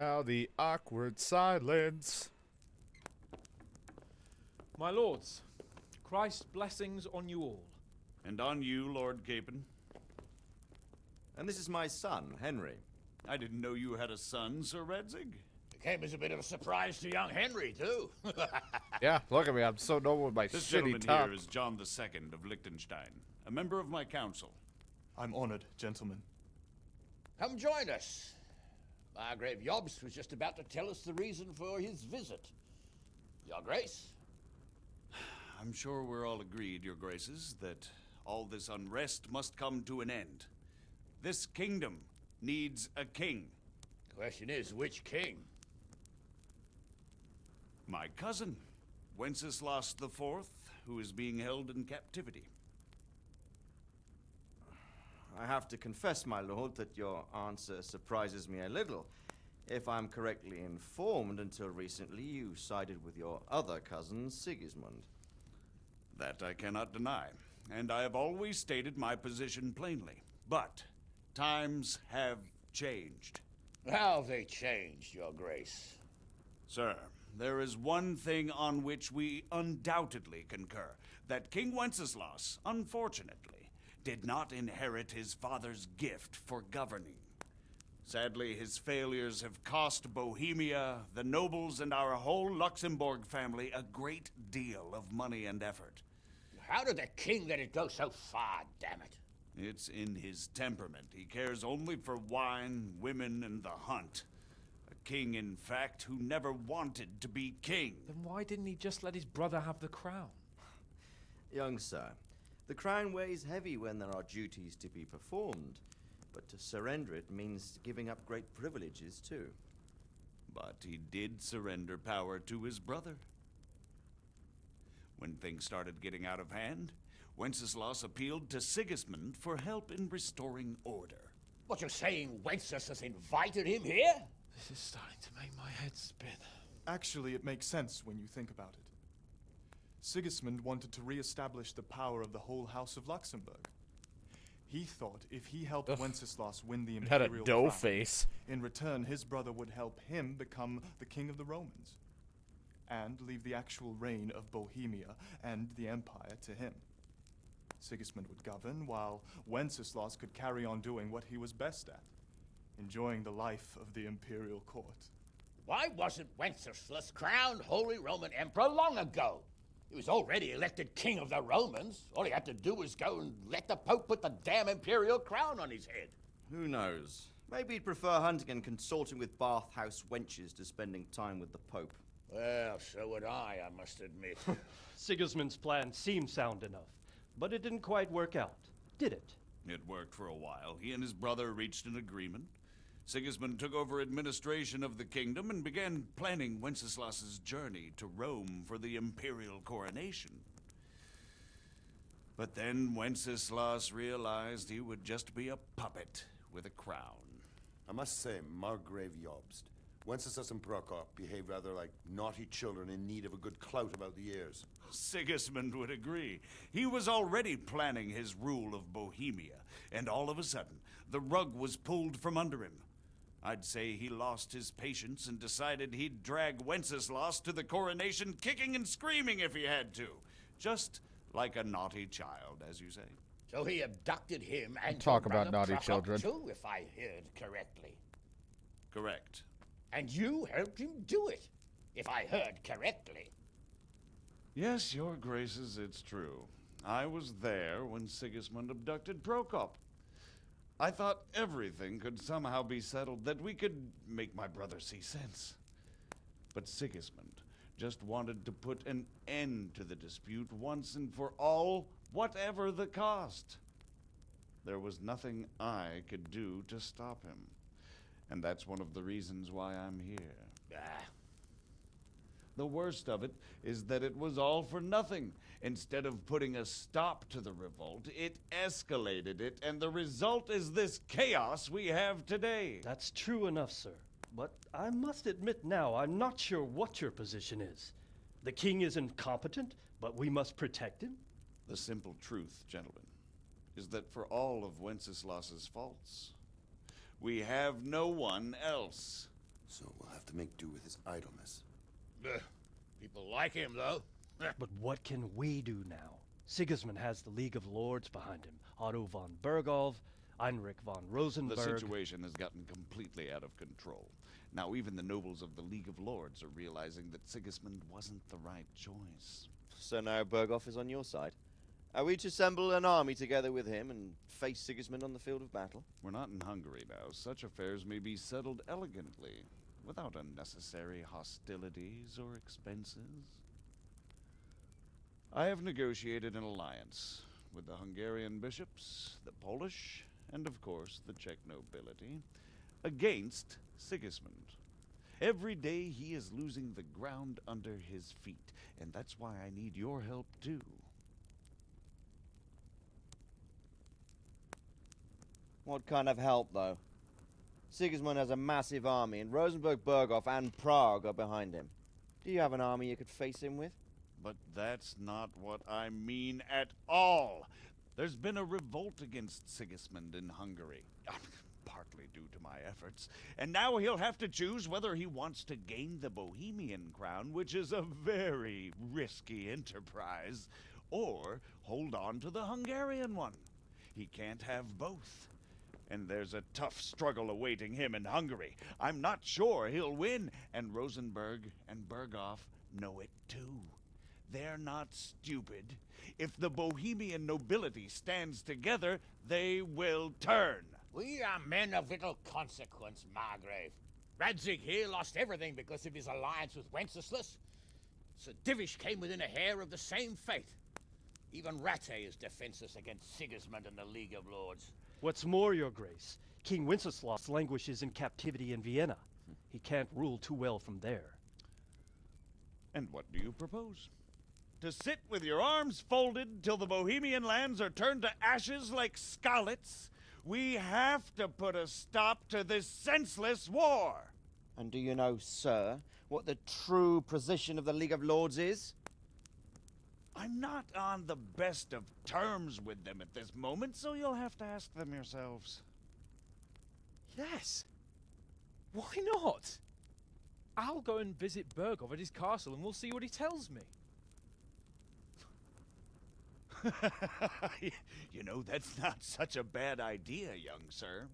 Now the awkward silence. My lords, Christ's blessings on you all. And on you, Lord Capon. And this is my son, Henry. I didn't know you had a son, Sir Redzig. It came as a bit of a surprise to young Henry, too. Yeah, look at me. I'm so known with my This shitty gentleman top. here is John II of Liechtenstein, a member of my council. I'm honored, gentlemen. Come join us. Margrave Jobst was just about to tell us the reason for his visit. Your Grace? I'm sure we're all agreed, Your Graces, that all this unrest must come to an end. This kingdom needs a king. Question is, which king? My cousin, Wenceslas IV, who is being held in captivity. I have to confess, my lord, that your answer surprises me a little. If I'm correctly informed, until recently you sided with your other cousin, Sigismund. That I cannot deny, and I have always stated my position plainly. But times have changed. How have they changed, Your Grace? Sir, there is one thing on which we undoubtedly concur, that King Wenceslas, unfortunately, did not inherit his father's gift for governing. Sadly, his failures have cost Bohemia, the nobles, and our whole Luxembourg family a great deal of money and effort. How did the king let it go so far, damn it? It's in his temperament. He cares only for wine, women, and the hunt. A king, in fact, who never wanted to be king. Then why didn't he just let his brother have the crown? Young sir, the crown weighs heavy when there are duties to be performed, but to surrender it means giving up great privileges too. But he did surrender power to his brother. When things started getting out of hand, Wenceslas appealed to Sigismund for help in restoring order. What, you're saying Wenceslas invited him here? This is starting to make my head spin. Actually, it makes sense when you think about it. Sigismund wanted to re-establish the power of the whole House of Luxembourg. He thought if he helped Wenceslas win the Had a imperial dough crown, face. in return his brother would help him become the king of the Romans, and leave the actual reign of Bohemia and the empire to him. Sigismund would govern, while Wenceslas could carry on doing what he was best at, enjoying the life of the imperial court. Why wasn't Wenceslas crowned Holy Roman Emperor long ago? He was already elected king of the Romans. All he had to do was go and let the Pope put the damn imperial crown on his head. Who knows? Maybe he'd prefer hunting and consorting with bathhouse wenches to spending time with the Pope. Well, so would I must admit. Sigismund's plan seemed sound enough, but it didn't quite work out, did it? It worked for a while. He and his brother reached an agreement. Sigismund took over administration of the kingdom and began planning Wenceslas's journey to Rome for the imperial coronation. But then Wenceslas realized he would just be a puppet with a crown. I must say, Margrave Jobst, Wenceslas and Prokop behave rather like naughty children in need of a good clout about the ears. Sigismund would agree. He was already planning his rule of Bohemia, and all of a sudden, the rug was pulled from under him. I'd say he lost his patience and decided he'd drag Wenceslas to the coronation kicking and screaming if he had to. Just like a naughty child, as you say. So he abducted him and Talk your about brother naughty Prokop children. too, if I heard correctly. Correct. And you helped him do it, if I heard correctly. Yes, your graces, it's true. I was there when Sigismund abducted Prokop. I thought everything could somehow be settled, that we could make my brother see sense. But Sigismund just wanted to put an end to the dispute once and for all, whatever the cost. There was nothing I could do to stop him. And that's one of the reasons why I'm here. The worst of it is that it was all for nothing. Instead of putting a stop to the revolt, it escalated it, and the result is this chaos we have today. That's true enough, sir. But I must admit now, I'm not sure what your position is. The king is incompetent, but we must protect him? The simple truth, gentlemen, is that for all of Wenceslas's faults, we have no one else. So we'll have to make do with his idleness. People like him, though. But what can we do now? Sigismund has the League of Lords behind him. Otto von Bergolf, Heinrich von Rosenberg. The situation has gotten completely out of control. Now even the nobles of the League of Lords are realizing that Sigismund wasn't the right choice. So now Bergolf is on your side. Are we to assemble an army together with him and face Sigismund on the field of battle? We're not in Hungary now. Such affairs may be settled elegantly, without unnecessary hostilities or expenses. I have negotiated an alliance with the Hungarian bishops, the Polish, and of course the Czech nobility, against Sigismund. Every day he is losing the ground under his feet, and that's why I need your help too. What kind of help, though? Sigismund has a massive army, and Rosenberg, Berghoff, and Prague are behind him. Do you have an army you could face him with? But that's not what I mean at all. There's been a revolt against Sigismund in Hungary, partly due to my efforts, and now he'll have to choose whether he wants to gain the Bohemian crown, which is a very risky enterprise, or hold on to the Hungarian one. He can't have both. And there's a tough struggle awaiting him in Hungary. I'm not sure he'll win, and Rosenberg and Berghoff know it too. They're not stupid. If the Bohemian nobility stands together, they will turn. We are men of little consequence, Margrave. Radzig here lost everything because of his alliance with Wenceslas. Sir Divish came within a hair of the same fate. Even Rattay is defenseless against Sigismund and the League of Lords. What's more, Your Grace, King Wenceslas languishes in captivity in Vienna. He can't rule too well from there. And what do you propose? To sit with your arms folded till the Bohemian lands are turned to ashes like Skalitz? We have to put a stop to this senseless war! And do you know, sir, what the true position of the League of Lords is? I'm not on the best of terms with them at this moment, so you'll have to ask them yourselves. Yes. Why not? I'll go and visit Berghoff at his castle and we'll see what he tells me. You know, that's not such a bad idea, young sir.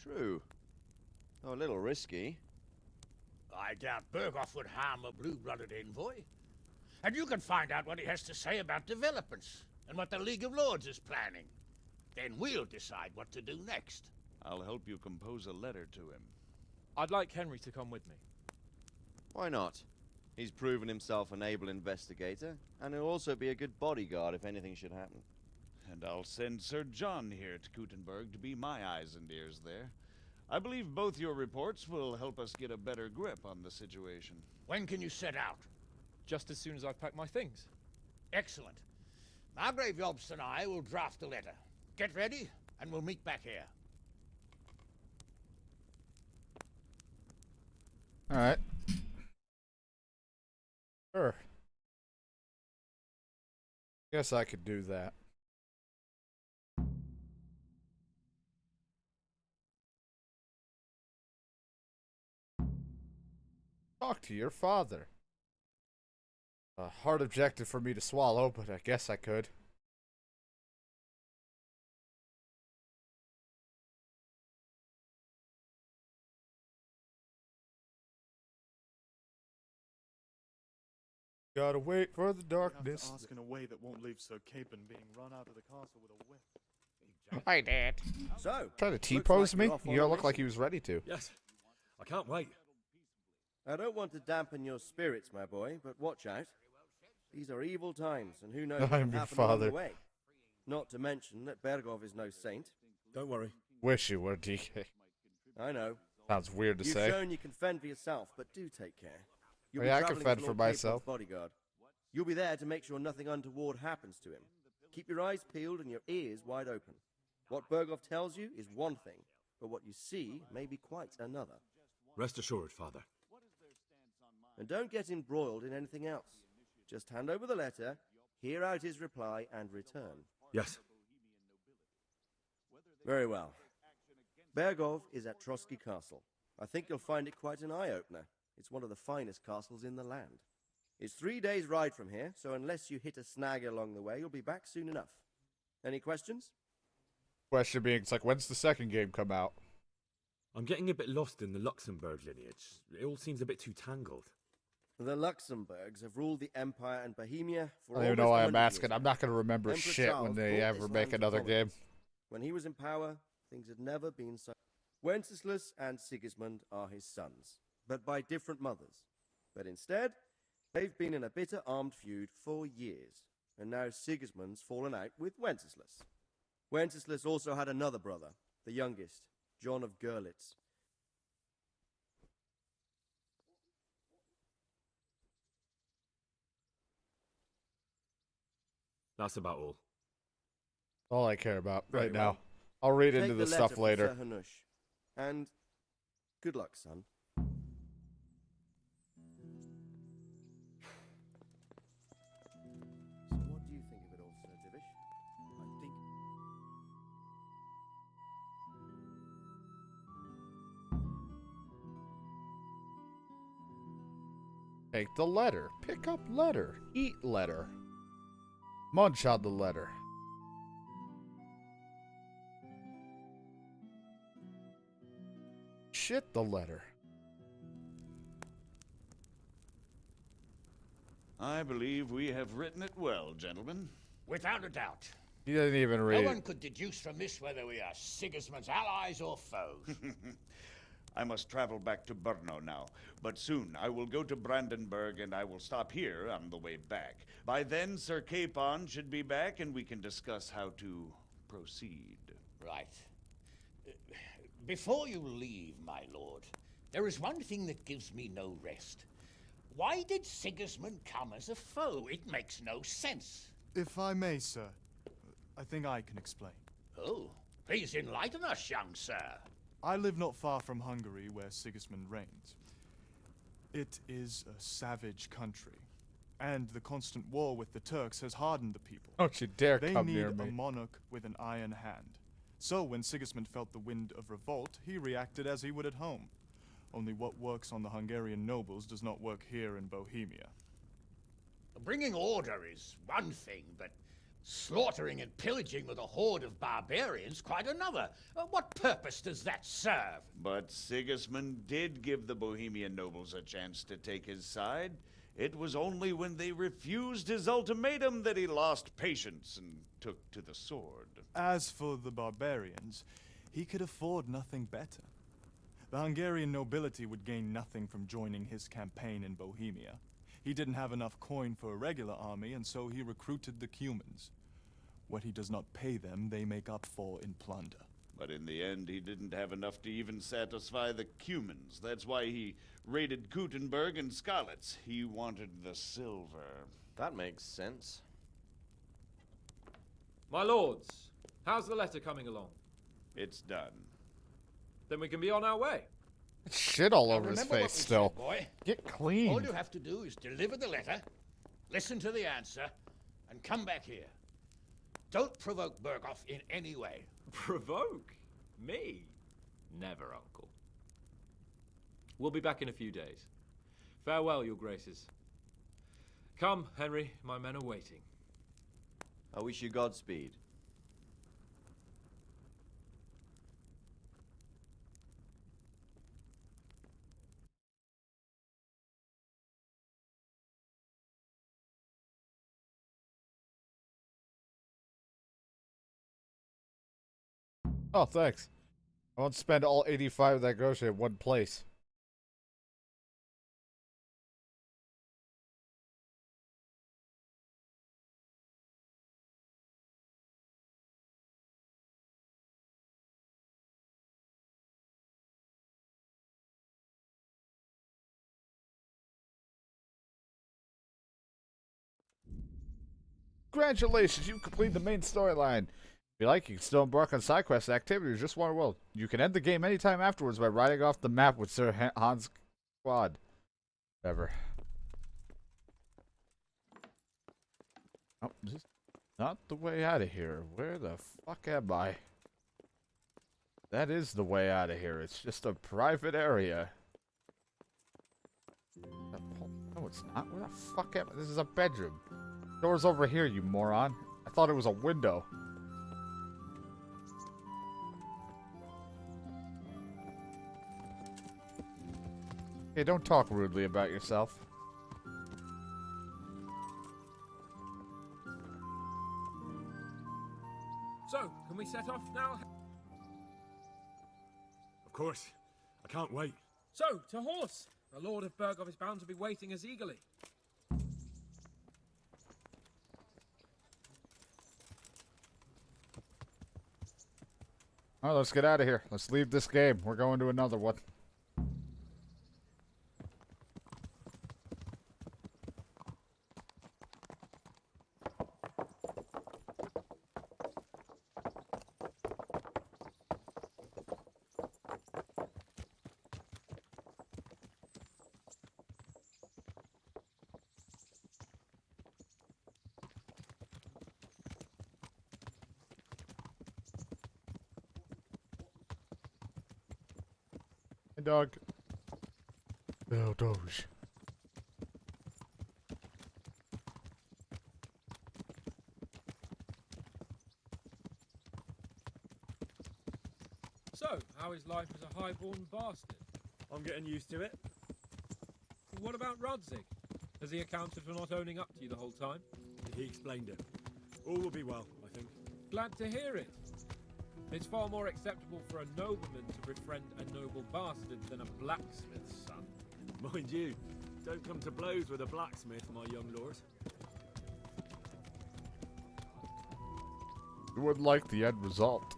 True. Though a little risky. I doubt Berghoff would harm a blue-blooded envoy. And you can find out what he has to say about developments and what the League of Lords is planning. Then we'll decide what to do next. I'll help you compose a letter to him. I'd like Henry to come with me. Why not? He's proven himself an able investigator, and he'll also be a good bodyguard if anything should happen. And I'll send Sir John here to Kuttenberg to be my eyes and ears there. I believe both your reports will help us get a better grip on the situation. When can you set out? Just as soon as I've packed my things. Excellent. Margrave Jobst and I will draft the letter. Get ready, and we'll meet back here. All right. Sure. Guess I could do that. Talk to your father. A hard objective for me to swallow, but I guess I could. Gotta wait for the darkness. You have to ask in a way that won't leave Sir Capon being run out of the castle with a whip. Hi, Dad. So, Try to T-pose me? You don't look like he was ready to. Yes, I can't wait. I don't want to dampen your spirits, my boy, but watch out. These are evil times, and who knows what I'm can your happen along father. the way. Not to mention that Berghoff is no saint. Don't worry. Wish you were, DK. I know. Sounds weird to You've say. shown you can fend for yourself, but do take care. You'll be Yeah, I can traveling fend as for Lord myself. Capon's bodyguard. You'll be there to make sure nothing untoward happens to him. Keep your eyes peeled and your ears wide open. What Berghoff tells you is one thing, but what you see may be quite another. Rest assured, Father. And don't get embroiled in anything else. Just hand over the letter, hear out his reply, and return. Yes. Very well. Berghoff is at Trotsky Castle. I think you'll find it quite an eye-opener. It's one of the finest castles in the land. It's 3 days' ride from here, so unless you hit a snag along the way, you'll be back soon enough. Any questions? Question being, it's like, when's the second game come out? I'm getting a bit lost in the Luxembourg lineage. It all seems a bit too tangled. The Luxembourgs have ruled the Empire and Bohemia for I don't even know almost why 100 I'm asking. years I'm not going to remember Emperor shit Charles when they brought ever this make land to another game. prominence. When he was in power, things had never been so. Wenceslas and Sigismund are his sons, but by different mothers. But instead, they've been in a bitter armed feud for years, and now Sigismund's fallen out with Wenceslas. Wenceslas also had another brother, the youngest, John of Görlitz. That's about all. All I care about Very right now. well. I'll read Take into the the letter stuff from later. Sir Hanush. And good luck, son. So what do you think of it all, Sir Divish? I think... Take the letter. Pick up letter. Eat letter. Munch on the letter. Shit the letter. I believe we have written it well, gentlemen. Without a doubt. He doesn't even read No it. one could deduce from this whether we are Sigismund's allies or foes. I must travel back to Brno now, but soon I will go to Brandenburg and I will stop here on the way back. By then, Sir Capon should be back and we can discuss how to proceed. Right. Before you leave, my lord, there is one thing that gives me no rest. Why did Sigismund come as a foe? It makes no sense. If I may, sir, I think I can explain. Oh, please enlighten us, young sir. I live not far from Hungary, where Sigismund reigns. It is a savage country, and the constant war with the Turks has hardened the people. Don't you dare They come need near a me. monarch with an iron hand. So when Sigismund felt the wind of revolt, he reacted as he would at home. Only what works on the Hungarian nobles does not work here in Bohemia. Bringing order is one thing, but slaughtering and pillaging with a horde of barbarians quite another. What purpose does that serve? But Sigismund did give the Bohemian nobles a chance to take his side. It was only when they refused his ultimatum that he lost patience and took to the sword. As for the barbarians, he could afford nothing better. The Hungarian nobility would gain nothing from joining his campaign in Bohemia. He didn't have enough coin for a regular army, and so he recruited the Cumans. What he does not pay them, they make up for in plunder. But in the end, he didn't have enough to even satisfy the Cumans. That's why he raided Gutenberg and Skalitz. He wanted the silver. That makes sense. My lords, how's the letter coming along? It's done. Then we can be on our way. Shit all Now over his remember what face we still. said, boy. Get clean. All you have to do is deliver the letter, listen to the answer, and come back here. Don't provoke Berghoff in any way. Provoke? Me? Never, Uncle. We'll be back in a few days. Farewell, your graces. Come, Henry, my men are waiting. I wish you Godspeed. Oh, thanks. I won't spend all 85 of that grocery at one place. Congratulations, you completed the main storyline. If you like, you can still embark on side quests and activities just one world. You can end the game anytime afterwards by riding off the map with Sir Hans' squad. Whatever. Oh, this is not the way out of here. Where the fuck am I? That is the way out of here. It's just a private area. No, it's not. Where the fuck am I? This is a bedroom. Door's over here, you moron. I thought it was a window. Hey, don't talk rudely about yourself. So, can we set off now? Of course. I can't wait. So, to horse! The Lord of Berghoff is bound to be waiting as eagerly. All right, let's get out of here. Let's leave this game. We're going to another one. Hey, dog. Oh, Doge. So, how is life as a highborn bastard? I'm getting used to it. What about Rodzig? Has he accounted for not owning up to you the whole time? He explained it. All will be well, I think. Glad to hear it. It's far more acceptable for a nobleman to befriend a noble bastard than a blacksmith's son. Mind you, don't come to blows with a blacksmith, my young lord. You would like the end result.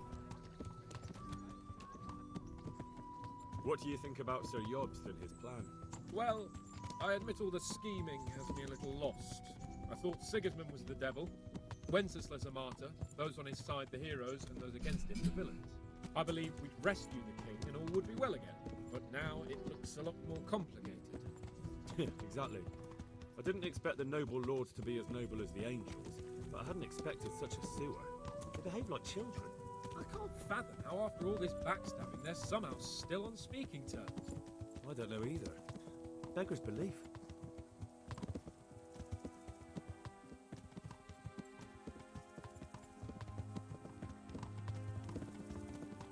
What do you think about Sir Yobst and his plan? Well, I admit all the scheming has me a little lost. I thought Sigismund was the devil, Wenceslas a martyr, those on his side the heroes, and those against him the villains. I believed we'd rescue the king and all would be well again, but now it looks a lot more complicated. Yeah, exactly. I didn't expect the noble lords to be as noble as the angels, but I hadn't expected such a sewer. They behave like children. I can't fathom how after all this backstabbing they're somehow still on speaking terms. I don't know either. Beggars belief.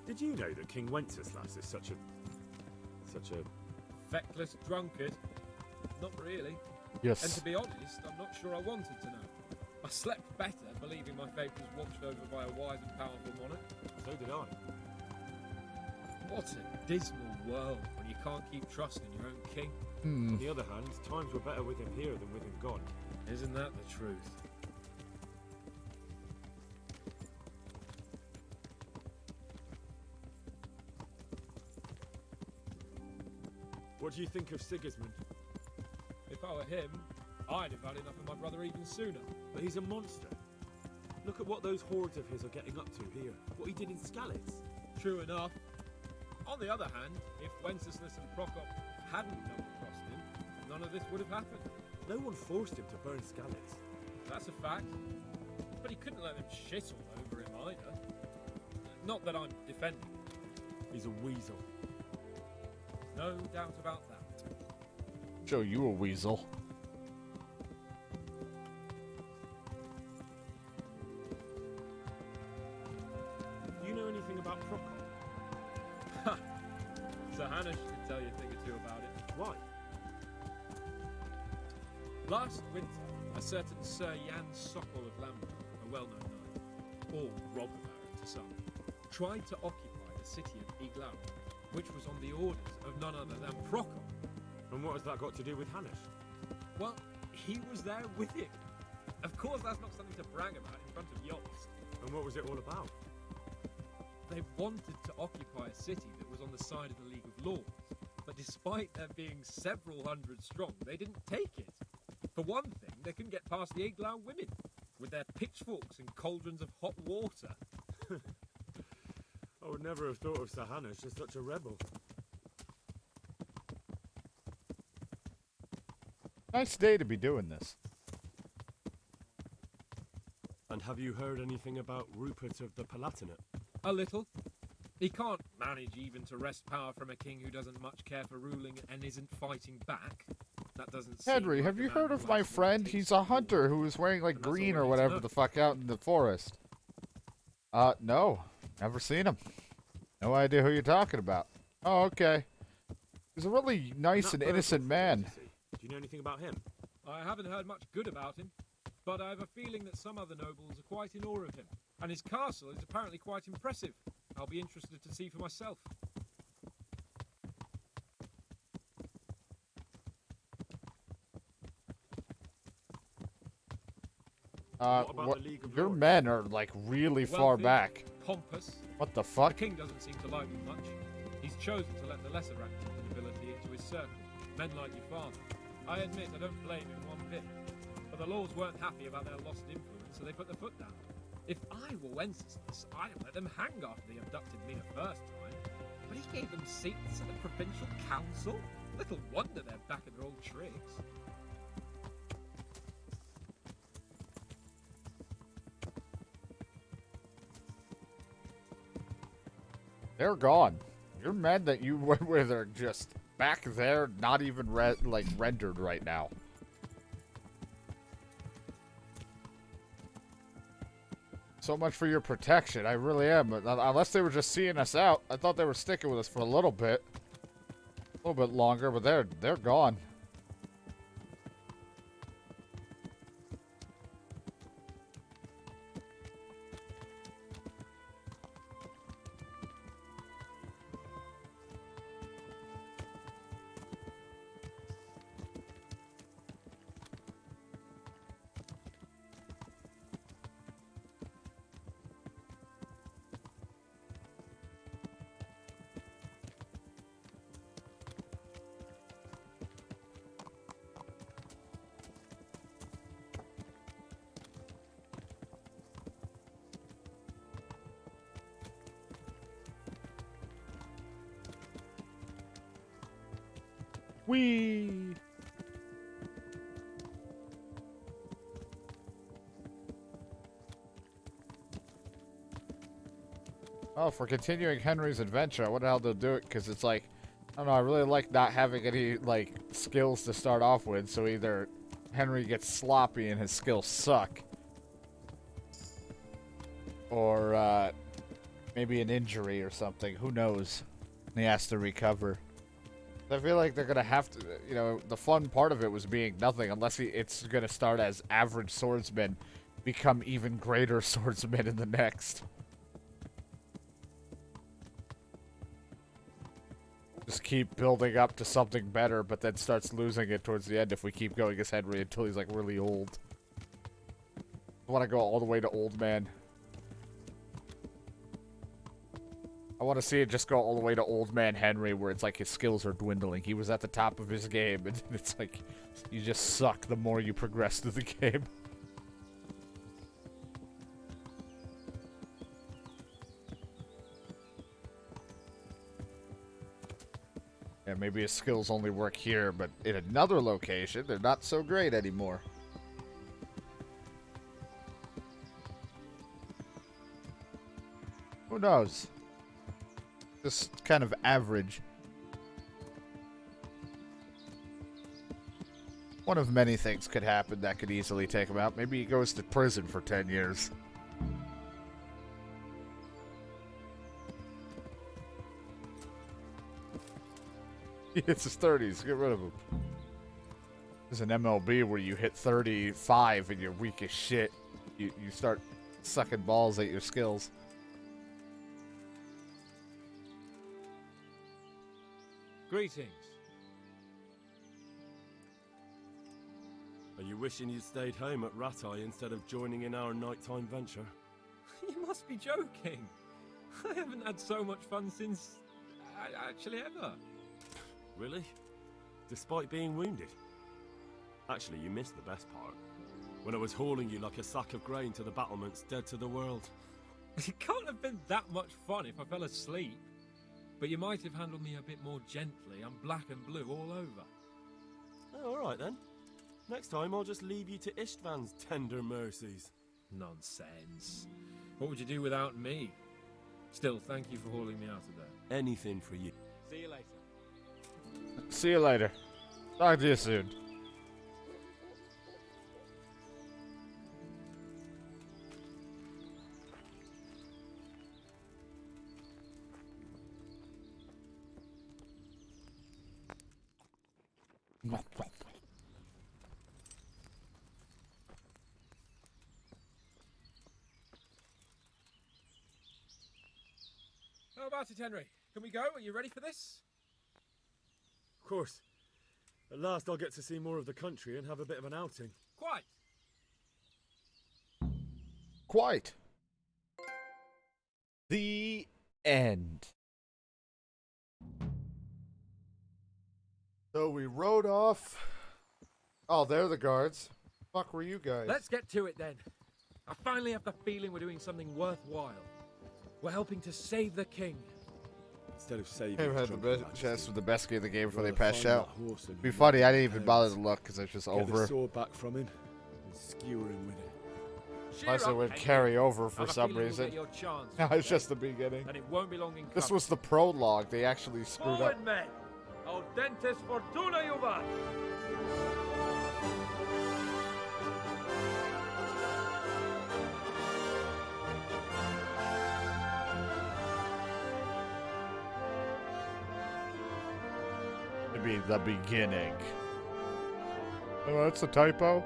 Did you know that King Wenceslas is such a Feckless drunkard? Not really. Yes. And to be honest, I'm not sure I wanted to know. I slept better believing my fate was watched over by a wise and powerful monarch. So did I. What a dismal world when you can't keep trusting your own king. On the other hand, times were better with him here than with him gone. Isn't that the truth? What do you think of Sigismund? If I were him, I'd have had enough of my brother even sooner. But he's a monster. Look at what those hordes of his are getting up to here. What he did in Skalitz. True enough. On the other hand, if Wenceslas and Prokop hadn't double-crossed him, none of this would have happened. No one forced him to burn Skalitz. That's a fact. But he couldn't let them shit all over him either. Not that I'm defending him. He's a weasel. No doubt about that. Show you a weasel. Do you know anything about Prokop? Ha! Sir Hanush could tell you a thing or two about it. Why? Last winter, a certain Sir Jan Sokol of Lambert, a well-known knight, or robber baron to some, tried to occupy the city of Iglau, which was on the orders of none other than Prokop. And what has that got to do with Hanush? Well, he was there with him. Of course, that's not something to brag about in front of Yobst. And what was it all about? They wanted to occupy a city that was on the side of the League of Lords, but despite there being several hundred strong, they didn't take it. For one thing, they couldn't get past the Iglau women, with their pitchforks and cauldrons of hot water. I would never have thought of Sir Hanush as such a rebel. Nice day to be doing this. And have you heard anything about Rupert of the Palatinate? A little. He can't manage even to wrest power from a king who doesn't much care for ruling and isn't fighting back. That doesn't seem Henry, like have the you man heard who of my likes friend? He's a hunter who was wearing like And that's all green I or need to whatever know. the fuck out in the forest. No. Never seen him. No idea who you're talking about. Oh, okay. He's a really nice and innocent man. Do you know anything about him? I haven't heard much good about him, but I have a feeling that some other nobles are quite in awe of him, and his castle is apparently quite impressive. I'll be interested to see for myself. What about the League of your Lords? men are like really far Wealthy, back. Pompous. What the The fuck? king doesn't seem to like them much. He's chosen to let the lesser ranks of the nobility into his circle, men like your father. I admit I don't blame him one bit. But the lords weren't happy about their lost influence, so they put their foot down. If I were Wenceslas, I'd have let them hang after they abducted me the first time. But he gave them seats at the provincial council? Little wonder they're back at their old tricks. They're gone. Your men that you went with are just back there, not even rendered right now. So much for your protection. I really am. Unless they were just seeing us out. I thought they were sticking with us for a little bit. A little bit longer, but they're gone. Whee! Oh, for continuing Henry's adventure, I wonder how they'll do it, because it's like, I don't know, I really like not having any, like, skills to start off with, so either Henry gets sloppy and his skills suck, or, maybe an injury or something, who knows, and he has to recover. I feel like they're gonna have to, you know, the fun part of it was being nothing, unless it's gonna start as average swordsmen, become even greater swordsmen in the next. Just keep building up to something better, but then starts losing it towards the end if we keep going as Henry until he's like really old. I want to go all the way to old man. I want to see it just go all the way to old man Henry, where it's like his skills are dwindling. He was at the top of his game, and it's like you just suck the more you progress through the game. Yeah, maybe his skills only work here, but in another location, they're not so great anymore. Who knows? Just kind of average. One of many things could happen that could easily take him out. Maybe he goes to prison for 10 years. He hits his 30s. Get rid of him. There's an MLB where you hit 35 and you're weak as shit. You start sucking balls at your skills. Greetings. Are you wishing you'd stayed home at Rattay instead of joining in our nighttime venture? You must be joking. I haven't had so much fun since... actually ever. Really? Despite being wounded? Actually, you missed the best part. When I was hauling you like a sack of grain to the battlements dead to the world. It can't have been that much fun if I fell asleep. But you might have handled me a bit more gently. I'm black and blue all over. Oh, all right then. Next time I'll just leave you to Istvan's tender mercies. Nonsense. What would you do without me? Still, thank you for hauling me out of there. Anything for you. See you later. See you later. Talk to you soon. How about it, Henry? Can we go? Are you ready for this? Of course. At last I'll get to see more of the country and have a bit of an outing. Quite. quite. The end. So we rode off. Oh, they're the guards. Fuck were you guys? Let's get to it then. I finally have the feeling we're doing something worthwhile. We're helping to save the king. Instead of saving They had the drunken best chance with the best game of the game before they Rather passed find out. that horse and Be knock funny, I him didn't in even the bother head. to look because it's just Get over. the sword back from him and skewer him with it. Unless it would carry over for some reason. No, it's just the beginning. And it won't be long in This coming. was the prologue. They actually screwed up. Forward, men! Audentes fortuna juvat! To be the beginning. Oh, that's a typo.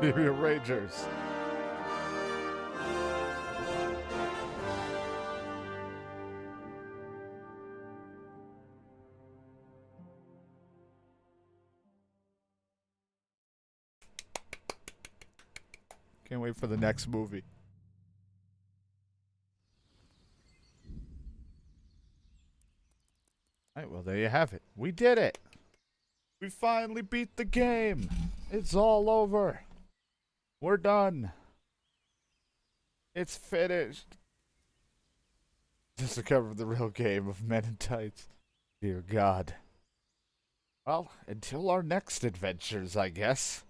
You're Rangers. Can't wait for the next movie. Alright, well, there you have it. We did it. We finally beat the game. It's all over. We're done. It's finished. Just to cover the real game of Men in Tights. Dear God. Well, until our next adventures, I guess.